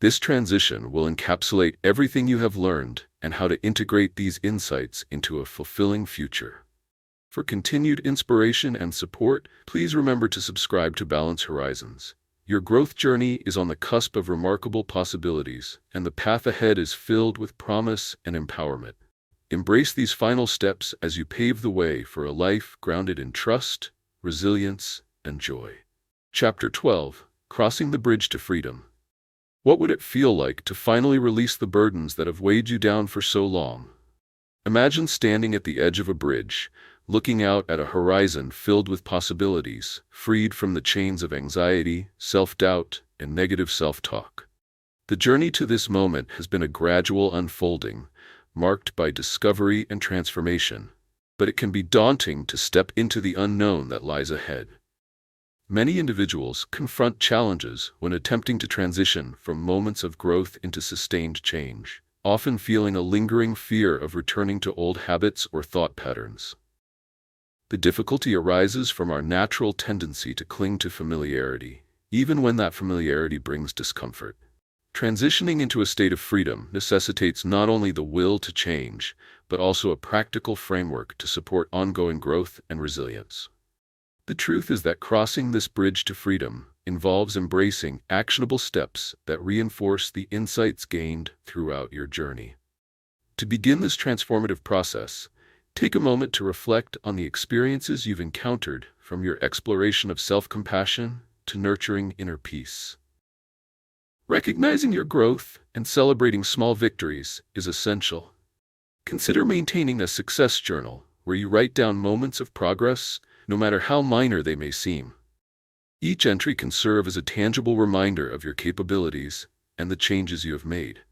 This transition will encapsulate everything you have learned and how to integrate these insights into a fulfilling future. For continued inspiration and support, please remember to subscribe to Balance Horizons. Your growth journey is on the cusp of remarkable possibilities, and the path ahead is filled with promise and empowerment. Embrace these final steps as you pave the way for a life grounded in trust, resilience, and joy. Chapter 12: Crossing the Bridge to Freedom. What would it feel like to finally release the burdens that have weighed you down for so long? Imagine standing at the edge of a bridge, looking out at a horizon filled with possibilities, freed from the chains of anxiety, self-doubt, and negative self-talk. The journey to this moment has been a gradual unfolding, marked by discovery and transformation, but it can be daunting to step into the unknown that lies ahead. Many individuals confront challenges when attempting to transition from moments of growth into sustained change, often feeling a lingering fear of returning to old habits or thought patterns. The difficulty arises from our natural tendency to cling to familiarity, even when that familiarity brings discomfort. Transitioning into a state of freedom necessitates not only the will to change, but also a practical framework to support ongoing growth and resilience. The truth is that crossing this bridge to freedom involves embracing actionable steps that reinforce the insights gained throughout your journey. To begin this transformative process, take a moment to reflect on the experiences you've encountered, from your exploration of self-compassion to nurturing inner peace. Recognizing your growth and celebrating small victories is essential. Consider maintaining a success journal where you write down moments of progress, no matter how minor they may seem. Each entry can serve as a tangible reminder of your capabilities and the changes you have made.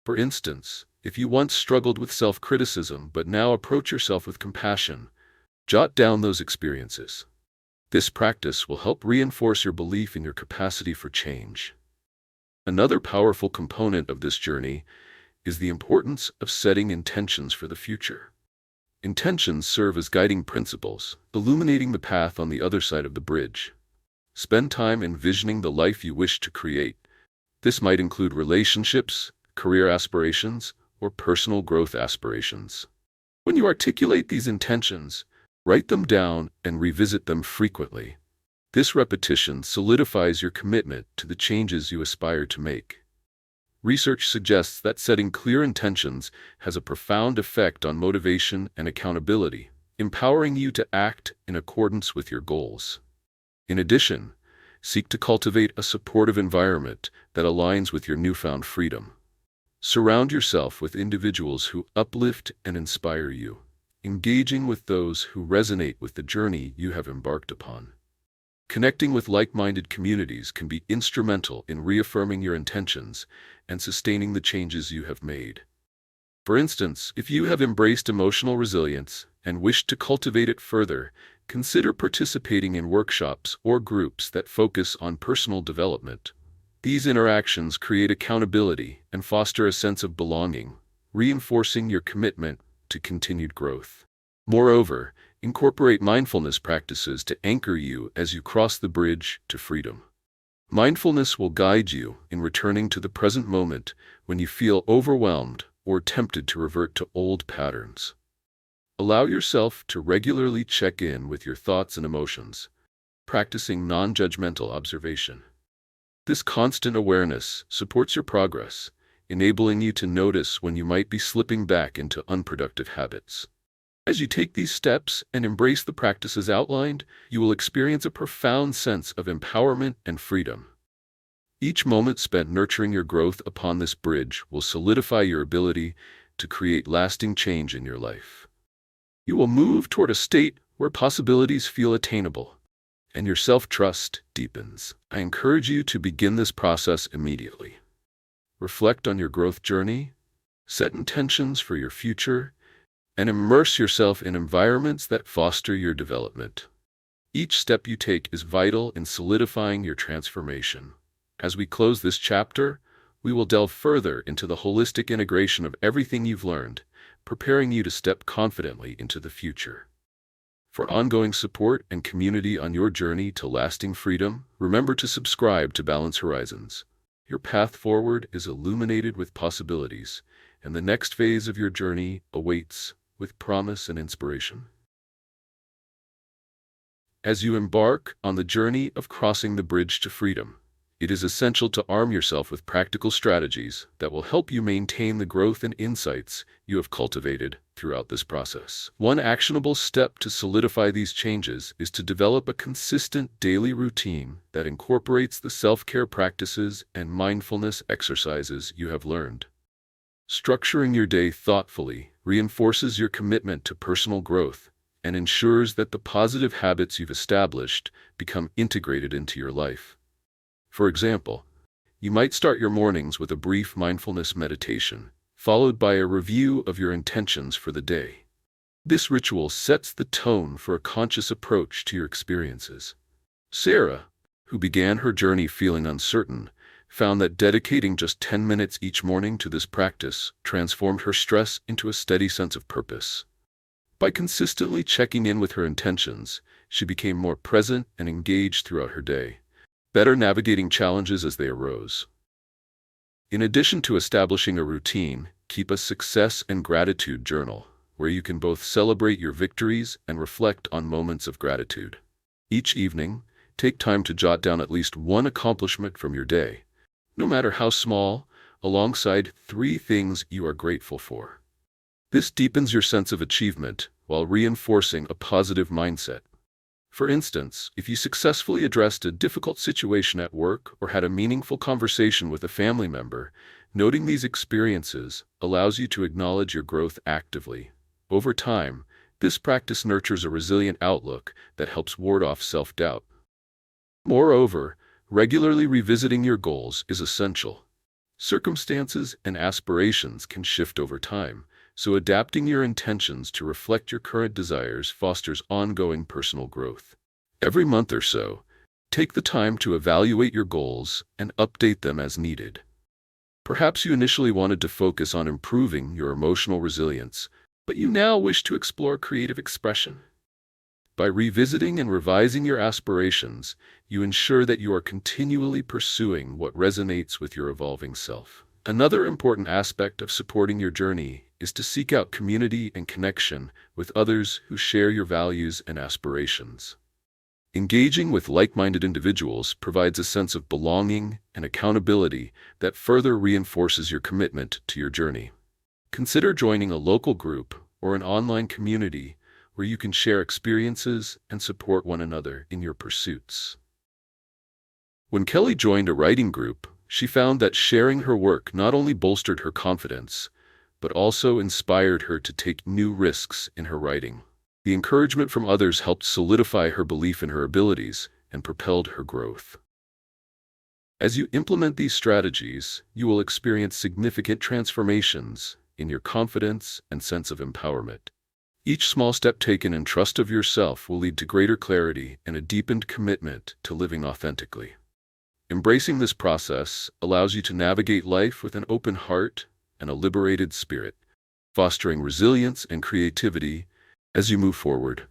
For instance, if you once struggled with self-criticism but now approach yourself with compassion, jot down those experiences. This practice will help reinforce your belief in your capacity for change. Another powerful component of this journey is the importance of setting intentions for the future. Intentions serve as guiding principles, illuminating the path on the other side of the bridge. Spend time envisioning the life you wish to create. This might include relationships, career aspirations, or personal growth aspirations. When you articulate these intentions, write them down and revisit them frequently. This repetition solidifies your commitment to the changes you aspire to make. Research suggests that setting clear intentions has a profound effect on motivation and accountability, empowering you to act in accordance with your goals. In addition, seek to cultivate a supportive environment that aligns with your newfound freedom. Surround yourself with individuals who uplift and inspire you, engaging with those who resonate with the journey you have embarked upon. Connecting with like-minded communities can be instrumental in reaffirming your intentions and sustaining the changes you have made. For instance, if you have embraced emotional resilience and wish to cultivate it further, consider participating in workshops or groups that focus on personal development. These interactions create accountability and foster a sense of belonging, reinforcing your commitment to continued growth. Moreover, incorporate mindfulness practices to anchor you as you cross the bridge to freedom. Mindfulness will guide you in returning to the present moment when you feel overwhelmed or tempted to revert to old patterns. Allow yourself to regularly check in with your thoughts and emotions, practicing non-judgmental observation. This constant awareness supports your progress, enabling you to notice when you might be slipping back into unproductive habits. As you take these steps and embrace the practices outlined, you will experience a profound sense of empowerment and freedom. Each moment spent nurturing your growth upon this bridge will solidify your ability to create lasting change in your life. You will move toward a state where possibilities feel attainable, and your self-trust deepens. I encourage you to begin this process immediately. Reflect on your growth journey, set intentions for your future, and immerse yourself in environments that foster your development. Each step you take is vital in solidifying your transformation. As we close this chapter, we will delve further into the holistic integration of everything you've learned, preparing you to step confidently into the future. For ongoing support and community on your journey to lasting freedom, remember to subscribe to Balance Horizons. Your path forward is illuminated with possibilities, and the next phase of your journey awaits with promise and inspiration. As you embark on the journey of crossing the bridge to freedom, it is essential to arm yourself with practical strategies that will help you maintain the growth and insights you have cultivated throughout this process. One actionable step to solidify these changes is to develop a consistent daily routine that incorporates the self-care practices and mindfulness exercises you have learned. Structuring your day thoughtfully reinforces your commitment to personal growth and ensures that the positive habits you've established become integrated into your life. For example, you might start your mornings with a brief mindfulness meditation, followed by a review of your intentions for the day. This ritual sets the tone for a conscious approach to your experiences. Sarah, who began her journey feeling uncertain, found that dedicating just 10 minutes each morning to this practice transformed her stress into a steady sense of purpose. By consistently checking in with her intentions, she became more present and engaged throughout her day, better navigating challenges as they arose. In addition to establishing a routine, keep a success and gratitude journal, where you can both celebrate your victories and reflect on moments of gratitude. Each evening, take time to jot down at least one accomplishment from your day, no matter how small, alongside 3 things you are grateful for. This deepens your sense of achievement while reinforcing a positive mindset. For instance, if you successfully addressed a difficult situation at work or had a meaningful conversation with a family member, noting these experiences allows you to acknowledge your growth actively. Over time, this practice nurtures a resilient outlook that helps ward off self-doubt. Moreover, regularly revisiting your goals is essential. Circumstances and aspirations can shift over time, so adapting your intentions to reflect your current desires fosters ongoing personal growth. Every month or so, take the time to evaluate your goals and update them as needed. Perhaps you initially wanted to focus on improving your emotional resilience, but you now wish to explore creative expression. By revisiting and revising your aspirations, you ensure that you are continually pursuing what resonates with your evolving self. Another important aspect of supporting your journey is to seek out community and connection with others who share your values and aspirations. Engaging with like-minded individuals provides a sense of belonging and accountability that further reinforces your commitment to your journey. Consider joining a local group or an online community where you can share experiences and support one another in your pursuits. When Kelly joined a writing group, she found that sharing her work not only bolstered her confidence, but also inspired her to take new risks in her writing. The encouragement from others helped solidify her belief in her abilities and propelled her growth. As you implement these strategies, you will experience significant transformations in your confidence and sense of empowerment. Each small step taken in trust of yourself will lead to greater clarity and a deepened commitment to living authentically. Embracing this process allows you to navigate life with an open heart and a liberated spirit, fostering resilience and creativity as you move forward.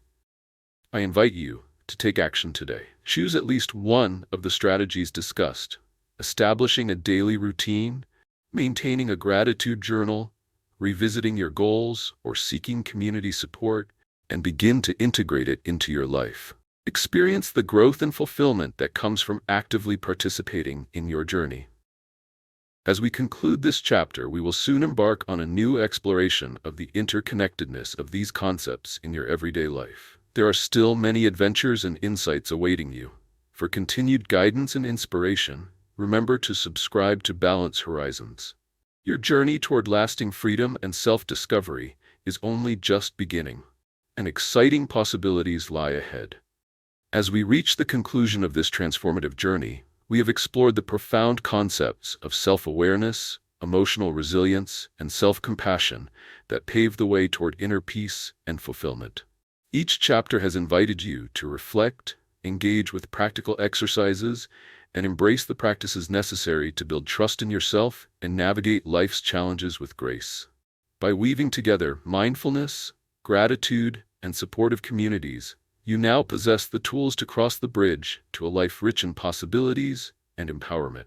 I invite you to take action today. Choose at least one of the strategies discussed, establishing a daily routine, maintaining a gratitude journal, revisiting your goals, or seeking community support, and begin to integrate it into your life. Experience the growth and fulfillment that comes from actively participating in your journey. As we conclude this chapter, we will soon embark on a new exploration of the interconnectedness of these concepts in your everyday life. There are still many adventures and insights awaiting you. For continued guidance and inspiration, remember to subscribe to Balance Horizons. Your journey toward lasting freedom and self-discovery is only just beginning, and exciting possibilities lie ahead. As we reach the conclusion of this transformative journey, we have explored the profound concepts of self-awareness, emotional resilience, and self-compassion that pave the way toward inner peace and fulfillment. Each chapter has invited you to reflect, engage with practical exercises, and embrace the practices necessary to build trust in yourself and navigate life's challenges with grace. By weaving together mindfulness, gratitude, and supportive communities, you now possess the tools to cross the bridge to a life rich in possibilities and empowerment.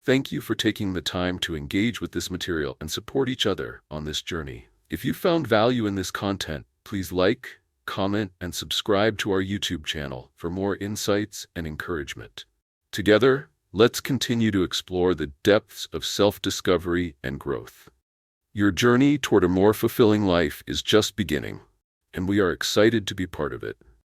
Thank you for taking the time to engage with this material and support each other on this journey. If you found value in this content, please like, comment, and subscribe to our YouTube channel for more insights and encouragement. Together, let's continue to explore the depths of self-discovery and growth. Your journey toward a more fulfilling life is just beginning, and we are excited to be part of it.